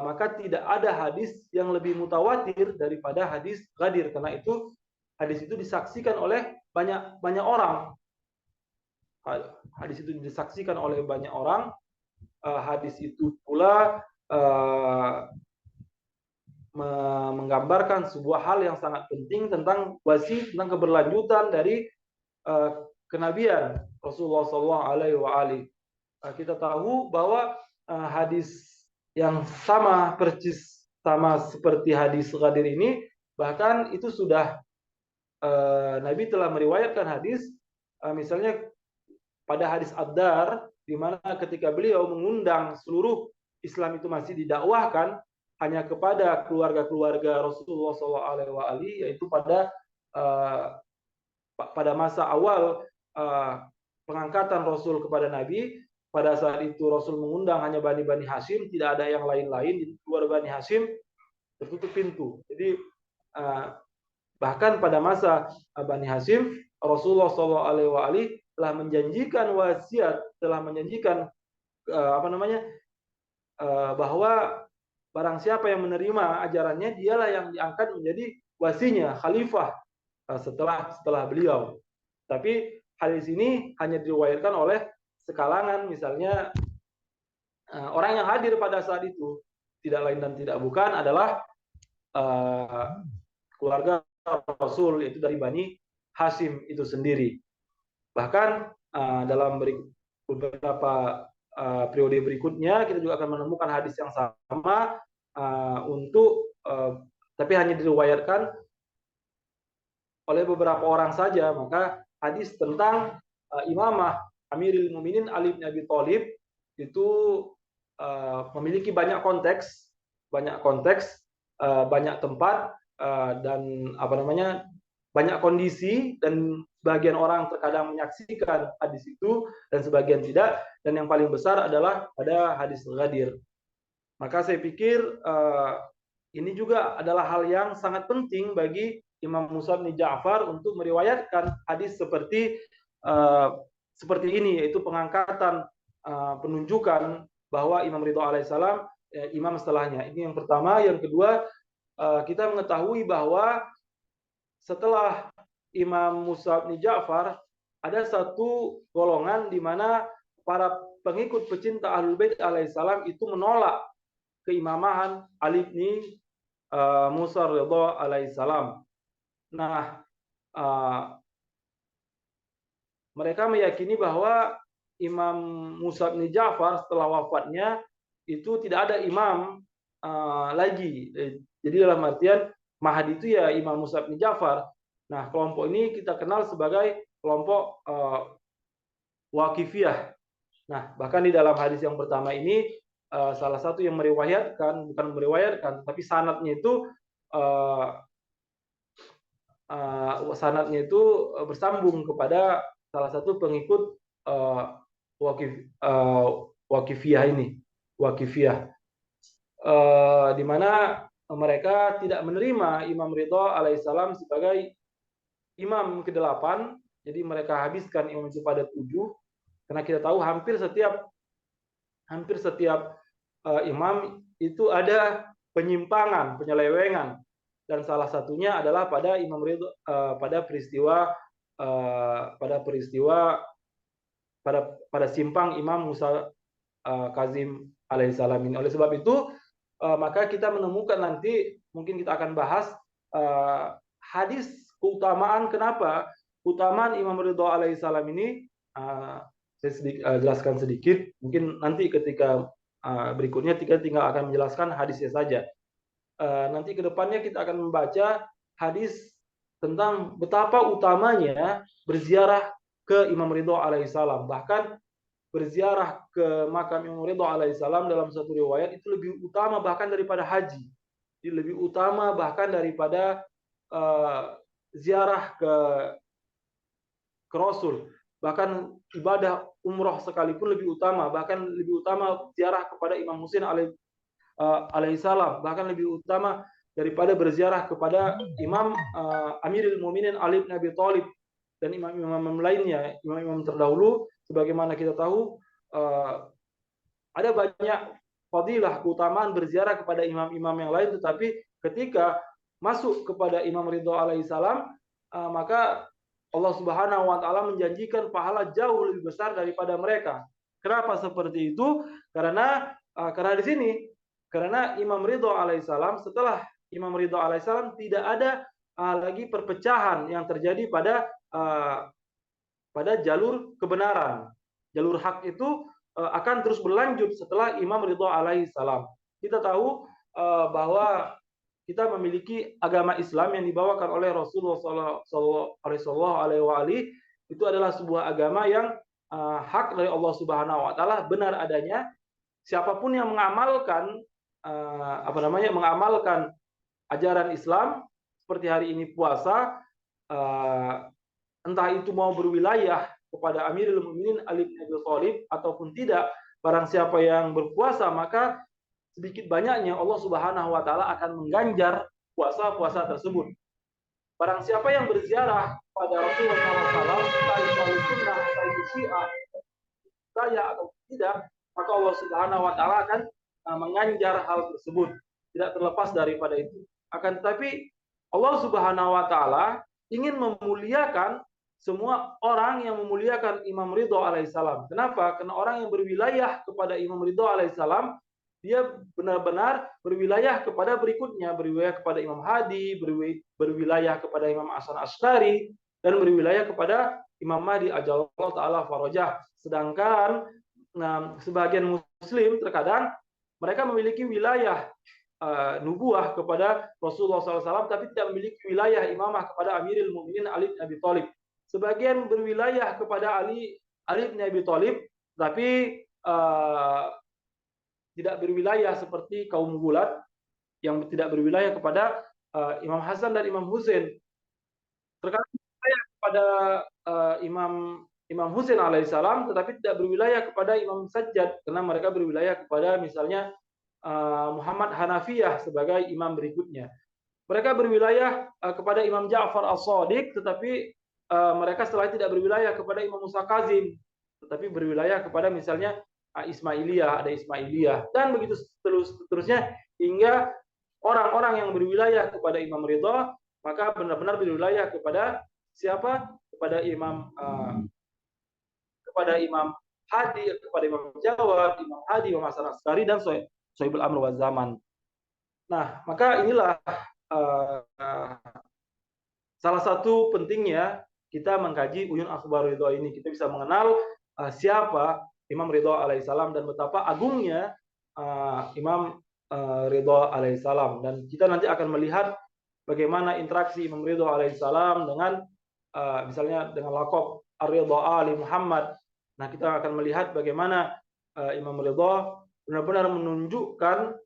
maka tidak ada hadis yang lebih mutawatir daripada hadis Ghadir, karena itu hadis itu disaksikan oleh banyak orang. Hadis itu disaksikan oleh banyak orang. Hadis itu pula menggambarkan sebuah hal yang sangat penting tentang wasi, tentang keberlanjutan dari kenabian Rasulullah SAW. Kita tahu bahwa hadis yang persis sama seperti hadis Ghadir ini, bahkan itu sudah Nabi telah meriwayatkan hadis, misalnya pada hadis Ad-Dar, di mana ketika beliau mengundang seluruh Islam itu masih didakwahkan hanya kepada keluarga-keluarga Rasulullah SAW, yaitu pada masa awal pengangkatan Rasul kepada Nabi. Pada saat itu Rasul mengundang hanya Bani Hashim, tidak ada yang lain-lain. Di luar Bani Hashim tertutup pintu. Jadi bahkan pada masa Bani Hashim, Rasulullah SAW telah menjanjikan wasiat, telah menjanjikan bahwa barang siapa yang menerima ajarannya, dialah yang diangkat menjadi wasinya, khalifah setelah beliau. Tapi hadis ini hanya diriwayatkan oleh sekalangan, misalnya orang yang hadir pada saat itu, tidak lain dan tidak bukan adalah keluarga Rasul, yaitu dari Bani Hashim itu sendiri. Bahkan dalam beberapa periode berikutnya kita juga akan menemukan hadis yang sama tapi hanya diriwayatkan oleh beberapa orang saja. Maka hadis tentang imamah Amirul Mukminin Ali bin Abi Thalib itu memiliki banyak konteks, banyak tempat, dan banyak kondisi, dan sebagian orang terkadang menyaksikan hadis itu dan sebagian tidak, dan yang paling besar adalah pada hadis Ghadir. Maka saya pikir ini juga adalah hal yang sangat penting bagi Imam Musa bin Ja'far untuk meriwayatkan hadis seperti ini, yaitu pengangkatan, penunjukan bahwa Imam Ridho alaihissalam imam setelahnya. Ini yang pertama. Yang kedua, kita mengetahui bahwa setelah Imam Musa bin Ja'far, ada satu golongan di mana para pengikut pecinta Ahlul Bait alaihissalam itu menolak keimamahan Ali bin Musa Ridha alaihissalam. Nah, mereka meyakini bahwa Imam Musa bin Ja'far setelah wafatnya itu tidak ada imam lagi. Jadi dalam artian Mahdi itu ya Imam Musa bin Ja'far. Nah, kelompok ini kita kenal sebagai kelompok Waqifiyah. Nah, bahkan di dalam hadis yang pertama ini salah satu yang meriwayatkan, bukan meriwayatkan, tapi sanadnya itu bersambung kepada salah satu pengikut Waqifiyah ini, di mana mereka tidak menerima Imam Ridha alaihissalam sebagai imam ke-8. Jadi mereka habiskan imam itu pada 7, karena kita tahu hampir setiap imam itu ada penyimpangan, penyelewengan, dan salah satunya adalah pada Imam Ridha pada simpang Imam Musa Kazim alaihissalam ini. Oleh sebab itu maka kita menemukan nanti, mungkin kita akan bahas hadis keutamaan, kenapa keutamaan Imam Ridha alaihissalam ini. Saya jelaskan sedikit, mungkin nanti ketika berikutnya kita tinggal akan menjelaskan hadisnya saja. Nanti ke depannya kita akan membaca hadis tentang betapa utamanya berziarah ke Imam Ridha alaihissalam. Bahkan berziarah ke makam Imam Ridha alaihissalam dalam satu riwayat itu lebih utama bahkan daripada haji. Jadi lebih utama bahkan daripada ziarah ke Rasul. Bahkan ibadah umroh sekalipun lebih utama, bahkan lebih utama ziarah kepada Imam Husain alaihissalam, bahkan lebih utama daripada berziarah kepada Imam Amirul Mukminin Ali bin Abi Thalib dan imam-imam lainnya, imam-imam terdahulu. Sebagaimana kita tahu ada banyak fadilah, keutamaan berziarah kepada imam-imam yang lain, tetapi ketika masuk kepada Imam Ridha alaihissalam, maka Allah Subhanahu wa taala menjanjikan pahala jauh lebih besar daripada mereka. Kenapa seperti itu? Karena di sini, karena Imam Ridha alaihissalam, setelah Imam Ridha alaihissalam tidak ada lagi perpecahan yang terjadi pada jalur kebenaran. Jalur hak itu akan terus berlanjut setelah Imam Ridha alaihissalam. Kita tahu bahwa kita memiliki agama Islam yang dibawakan oleh Rasulullah Sallallahu Alaihi itu adalah sebuah agama yang hak dari Allah Subhanahu Wa Taala, benar adanya. Siapapun yang mengamalkan mengamalkan ajaran Islam seperti hari ini puasa, entah itu mau berwilayah kepada Amirul Mukminin Ali bin Abi Thalib ataupun tidak, barang siapa yang berpuasa maka sedikit banyaknya Allah Subhanahu wa taala akan mengganjar puasa-puasa tersebut. Barang siapa yang berziarah pada Rasulullah SAW, entah itu sunnah, entah itu syiah, saya atau tidak, maka Allah Subhanahu wa taala akan mengganjar hal tersebut. Tidak terlepas daripada itu. Akan tetapi Allah Subhanahu wa taala ingin memuliakan semua orang yang memuliakan Imam Ridha alaihissalam. Kenapa? Karena orang yang berwilayah kepada Imam Ridha alaihissalam, dia benar-benar berwilayah kepada berikutnya, berwilayah kepada Imam Hadi, berwilayah kepada Imam Hasan Asy'ari, dan berwilayah kepada Imam Mahdi ajallahu ta'ala farajah. Sedangkan sebagian muslim terkadang mereka memiliki wilayah nubuah kepada Rasulullah SAW, tapi tidak memiliki wilayah imamah kepada Amirul Mukminin Ali bin Abi Thalib. Sebagian berwilayah kepada Ali bin Abi Thalib, tapi tidak berwilayah seperti kaum Gulat yang tidak berwilayah kepada Imam Hasan dan Imam Husain. Terkadang berwilayah kepada Imam Husain alaihissalam, tetapi tidak berwilayah kepada Imam Sajjad, karena mereka berwilayah kepada misalnya Muhammad Hanafiyah sebagai imam berikutnya. Mereka berwilayah kepada Imam Ja'far As-Shadiq, tetapi mereka setelah tidak berwilayah kepada Imam Musa Kazim, tetapi berwilayah kepada misalnya Ismailiyah, ada Ismailiyah, dan begitu seterusnya, hingga orang-orang yang berwilayah kepada Imam Ridha maka benar-benar berwilayah kepada siapa? kepada Imam Hadi, kepada Imam Jawad, Imam Hadi, Imam Hasan Askari, dan Sohibul Amr wa Zaman. Nah, maka inilah salah satu pentingnya kita mengkaji Uyun Akhbar Ridho ini. Kita bisa mengenal siapa Imam Ridho alaihissalam dan betapa agungnya Imam Ridho alaihissalam. Dan kita nanti akan melihat bagaimana interaksi Imam Ridho alaihissalam dengan misalnya dengan laqab Ar-Ridho Ali Muhammad. Nah, kita akan melihat bagaimana Imam Ridho benar-benar menunjukkan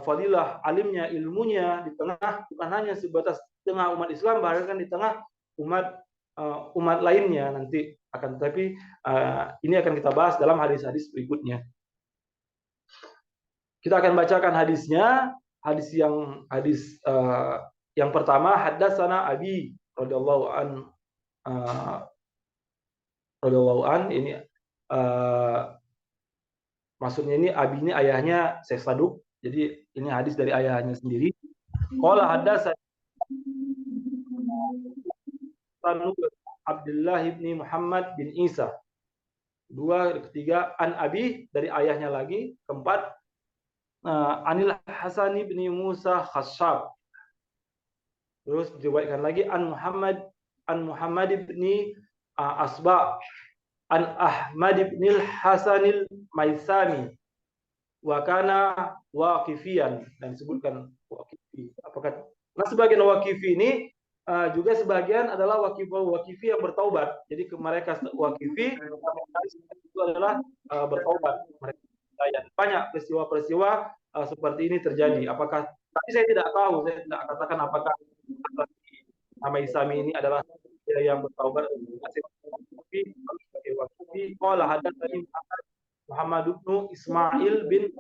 fadilah alimnya, ilmunya di tengah, bukan hanya sebatas tengah umat Islam, bahkan di tengah umat lainnya nanti akan. Tapi ini akan kita bahas dalam hadis-hadis berikutnya. Kita akan bacakan hadisnya. Hadis yang pertama, haddatsana Abi radhiyallahu an. Ini maksudnya ini Abi ini ayahnya Syekh Saduk. Jadi ini hadis dari ayahnya sendiri. Qala haddatsana Abdullah bin Muhammad bin Isa. Ketiga, an Abi, dari ayahnya lagi. Keempat, Anil Hasan bin Musa Khasyab. Terus diriwayatkan lagi an Muhammad bin Asba, an Ahmad bin Hasanil Maisami, wa kana waqifian, dan disebutkan waqifi. Apakah sebagian waqifi ini juga sebagian adalah waqifi yang bertaubat. Jadi mereka waqifi itu adalah bertaubat. Banyak peristiwa-peristiwa seperti ini terjadi. Tapi saya tidak tahu, saya tidak katakan apakah nama Isami ini adalah yang bertaubat. Tapi sebagai waqifi, qala hadatsani Muhammad bin Ismail bin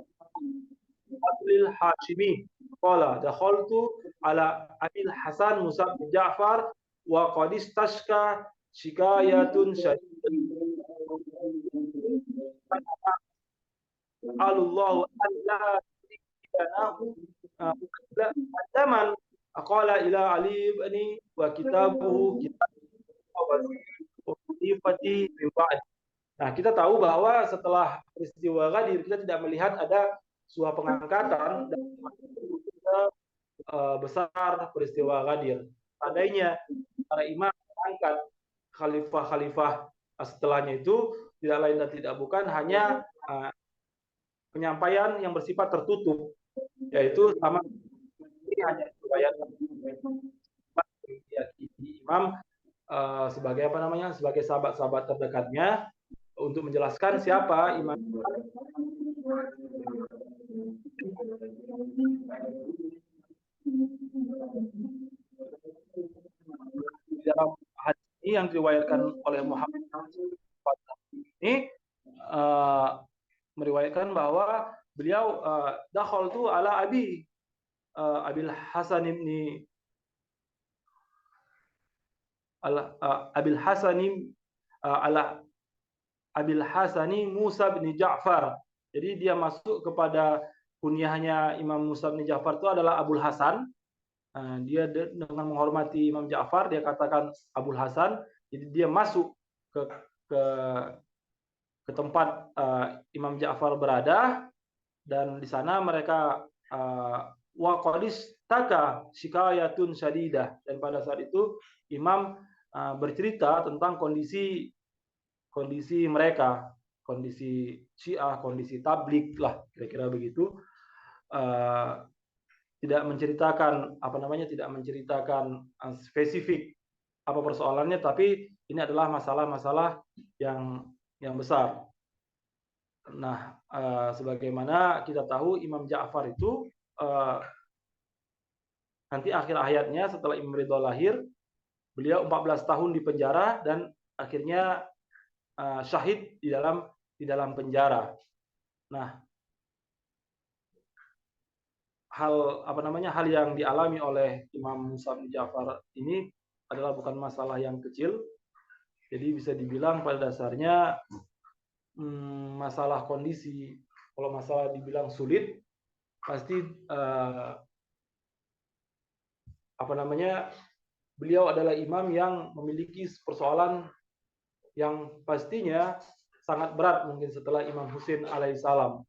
Abdul Hashimi qala dakhaltu ala Abil Hasan Musa bin Ja'far wa qad istashka shikayatun syadidah Allahu alla yanahu zaman qala ila Ali ibni wa kitabuhu kitab wasifati min ba'd. Nah, kita tahu bahwa setelah peristiwa Ghadir kita tidak melihat ada sebuah pengangkatan dan besar peristiwa Ghadir. Seandainya para imam mengangkat khalifah-khalifah setelahnya itu tidak lain dan tidak bukan hanya penyampaian yang bersifat tertutup, yaitu sama ini hanya riwayat imam sebagai sebagai sahabat-sahabat terdekatnya untuk menjelaskan siapa imam. Dalam hadis ini yang diriwayatkan oleh Muhammad ini meriwayatkan bahwa beliau dakhaltu ala Abil Hasan ibni Abil Hasani Musa bin Ja'far. Jadi dia masuk kepada kunyahnya Imam Musa bin Ja'far itu adalah Abul Hasan. Dia dengan menghormati Imam Ja'far dia katakan Abul Hasan. Jadi dia masuk ke tempat Imam Ja'far berada, dan di sana mereka wa qadis taka shikayatun syadidah, dan pada saat itu Imam bercerita tentang kondisi mereka, kondisi Syiah, kondisi tablik lah, kira-kira begitu. Tidak menceritakan tidak menceritakan spesifik apa persoalannya, tapi ini adalah masalah-masalah yang besar. Nah, sebagaimana kita tahu Imam Ja'far itu nanti akhir hayatnya setelah Imam Ridho lahir, beliau 14 tahun di penjara dan akhirnya syahid di dalam penjara. Nah, hal yang dialami oleh Imam Musa bin Ja'far ini adalah bukan masalah yang kecil. Jadi bisa dibilang pada dasarnya masalah kondisi. Kalau masalah dibilang sulit, pasti beliau adalah imam yang memiliki persoalan yang pastinya sangat berat mungkin setelah Imam Husain alaihissalam.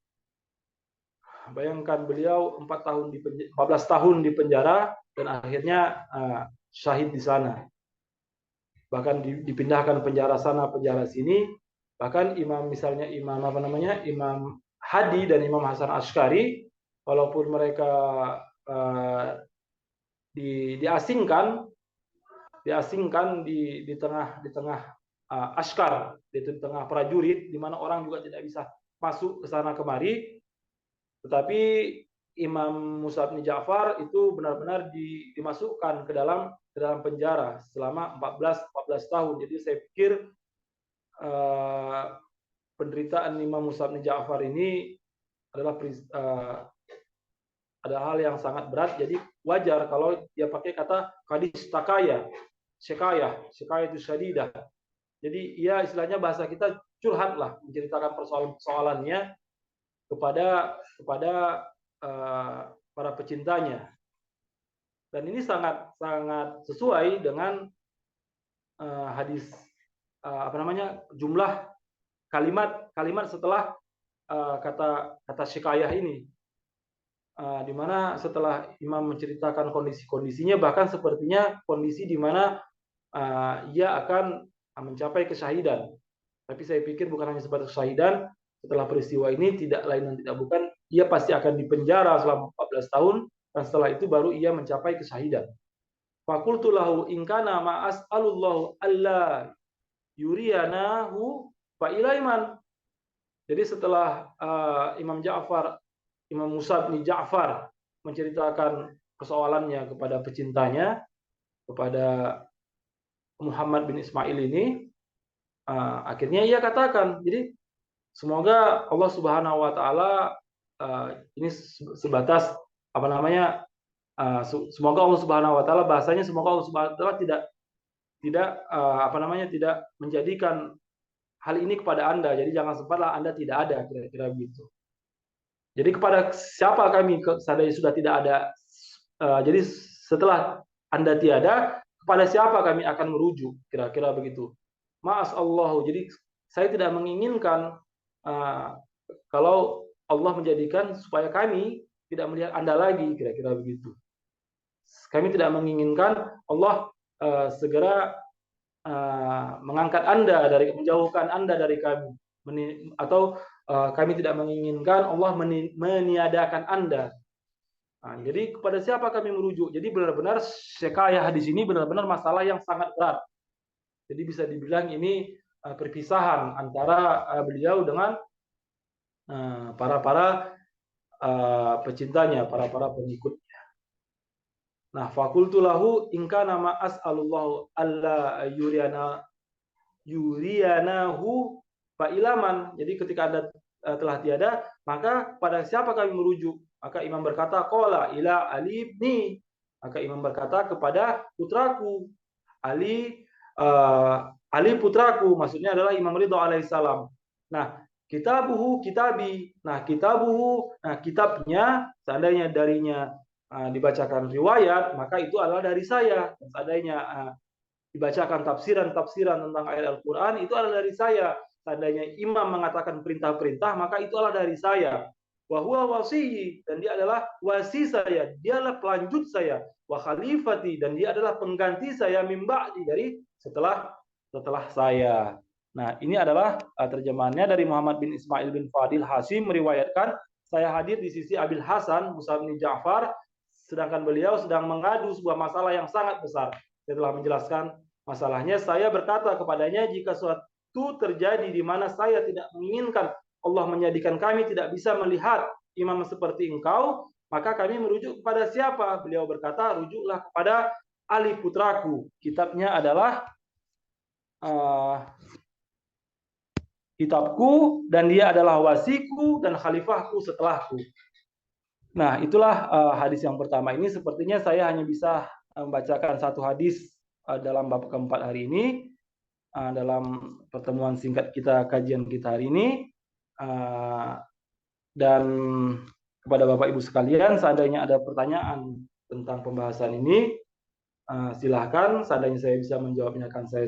Bayangkan beliau 14 tahun di penjara dan akhirnya syahid di sana. Bahkan dipindahkan penjara sana, penjara sini. Bahkan misalnya Imam Hadi dan Imam Hasan Asy'ari, walaupun mereka diasingkan di tengah askar, di tengah prajurit, di mana orang juga tidak bisa masuk ke sana kemari. Tetapi Imam Musa bin Ja'far itu benar-benar dimasukkan ke dalam penjara selama 14 tahun. Jadi saya pikir penderitaan Imam Musa bin Ja'far ini adalah ada hal yang sangat berat. Jadi wajar kalau dia pakai kata kadis takaya, sekaya itu syadidah. Jadi ya istilahnya bahasa kita curhat lah, menceritakan persoalannya kepada para pecintanya. Dan ini sangat sesuai dengan hadis jumlah kalimat setelah kata syikayah ini, di mana setelah imam menceritakan kondisinya, bahkan sepertinya kondisi di mana ia akan mencapai kesyahidan. Tapi saya pikir bukan hanya sebatas kesyahidan. Setelah peristiwa ini tidak lain dan tidak bukan, ia pasti akan dipenjara selama 14 tahun, dan setelah itu baru ia mencapai kesyahidan. Fakultu lahu in kana ma as'alullahu alla yuriyanahu fa ilaiman. Jadi setelah Imam Musa bin Ja'far menceritakan persoalannya kepada pecintanya, kepada Muhammad bin Ismail ini, akhirnya ia katakan, jadi semoga Allah Subhanahu wa taala ini sebatas semoga Allah Subhanahu wa taala, bahasanya semoga Allah Subhanahu wa taala tidak menjadikan hal ini kepada Anda. Jadi jangan sempatlah Anda tidak ada, kira-kira begitu. Jadi kepada siapa kami seandainya sudah tidak ada, jadi setelah Anda tiada, kepada siapa kami akan merujuk, kira-kira begitu. Ma'as Allah. Jadi saya tidak menginginkan kalau Allah menjadikan supaya kami tidak melihat Anda lagi, kira-kira begitu. Kami tidak menginginkan Allah segera mengangkat Anda menjauhkan Anda dari kami, atau kami tidak menginginkan Allah meniadakan Anda. Jadi kepada siapa kami merujuk? Jadi benar-benar syikayah di sini benar-benar masalah yang sangat berat. Jadi bisa dibilang ini perpisahan antara beliau dengan para pecintanya, para pengikutnya. Nah, fakultu lahu in kana ma as'alullahu alla yuriyanahu fa ilaman. Jadi ketika Anda telah tiada, maka pada siapa kami merujuk? Maka imam berkata, qala ila Ali ibni. Maka imam berkata kepada putraku Ali, putraku, maksudnya adalah Imam Ridho alaihissalam. Nah, kitabi. Nah, kitabnya seandainya darinya dibacakan riwayat, maka itu adalah dari saya. Seandainya dibacakan tafsiran tentang ayat Al-Quran, itu adalah dari saya. Seandainya imam mengatakan perintah-perintah, maka itu adalah dari saya. Wa huwa wasiyi, dan dia adalah wasi saya, dia adalah pelanjut saya. Wa khalifati, dan dia adalah pengganti saya min ba'di, dari setelah saya. Nah, ini adalah terjemahannya dari Muhammad bin Ismail bin Fadil Hasim, meriwayatkan, saya hadir di sisi Abil Hasan Musa bin Ja'far, sedangkan beliau sedang mengadu sebuah masalah yang sangat besar. Setelah menjelaskan masalahnya, saya berkata kepadanya, jika suatu terjadi di mana saya tidak menginginkan Allah menjadikan kami tidak bisa melihat imam seperti engkau, maka kami merujuk kepada siapa? Beliau berkata, rujuklah kepada Ali putraku. Kitabnya adalah kitabku, dan dia adalah wasiku dan khalifahku setelahku. Nah, itulah hadis yang pertama. Ini sepertinya saya hanya bisa membacakan satu hadis dalam bab keempat hari ini, dalam pertemuan singkat kita, kajian kita hari ini. Dan kepada Bapak Ibu sekalian, seandainya ada pertanyaan tentang pembahasan ini, silahkan. Seandainya saya bisa menjawabnya akan saya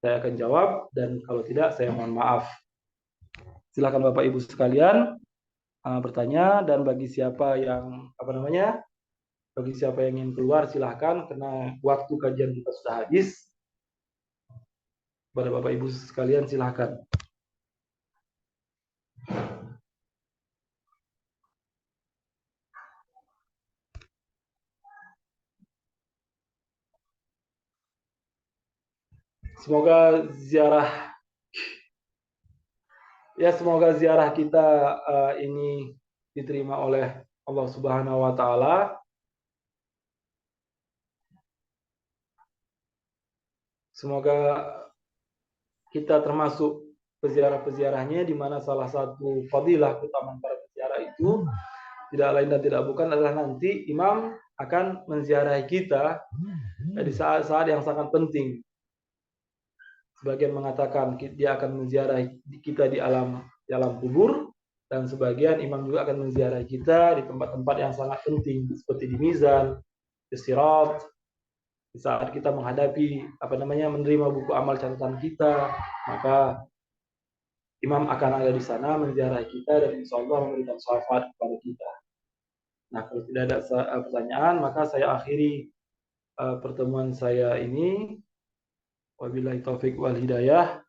akan jawab, dan kalau tidak saya mohon maaf. Silahkan Bapak Ibu sekalian bertanya, dan bagi siapa yang bagi siapa yang ingin keluar silahkan, karena waktu kajian kita sudah habis. Pada Bapak Ibu sekalian silahkan. Semoga ziarah kita ini diterima oleh Allah Subhanahu wa taala. Semoga kita termasuk peziarah-peziarahnya, di mana salah satu fadilah utama para peziarah itu tidak lain dan tidak bukan adalah nanti imam akan menziarahi kita di saat-saat yang sangat penting. Sebagian mengatakan dia akan menziarahi kita di alam kubur, dan sebagian imam juga akan menziarahi kita di tempat-tempat yang sangat penting seperti di mizan, di sirat, di saat kita menghadapi menerima buku amal catatan kita, maka imam akan ada di sana menziarahi kita dan insya Allah memberikan syafaat kepada kita. Nah, kalau tidak ada pertanyaan, maka saya akhiri pertemuan saya ini. Wabillahi taufik wal hidayah.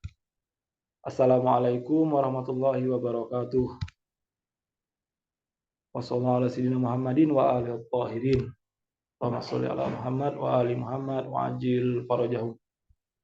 Assalamualaikum warahmatullahi wabarakatuh. Wassalamualaikum Muhammadin wa alihi tahirin. Allahumma sholli ala Muhammad wa ali Muhammad wa ajil farajahum.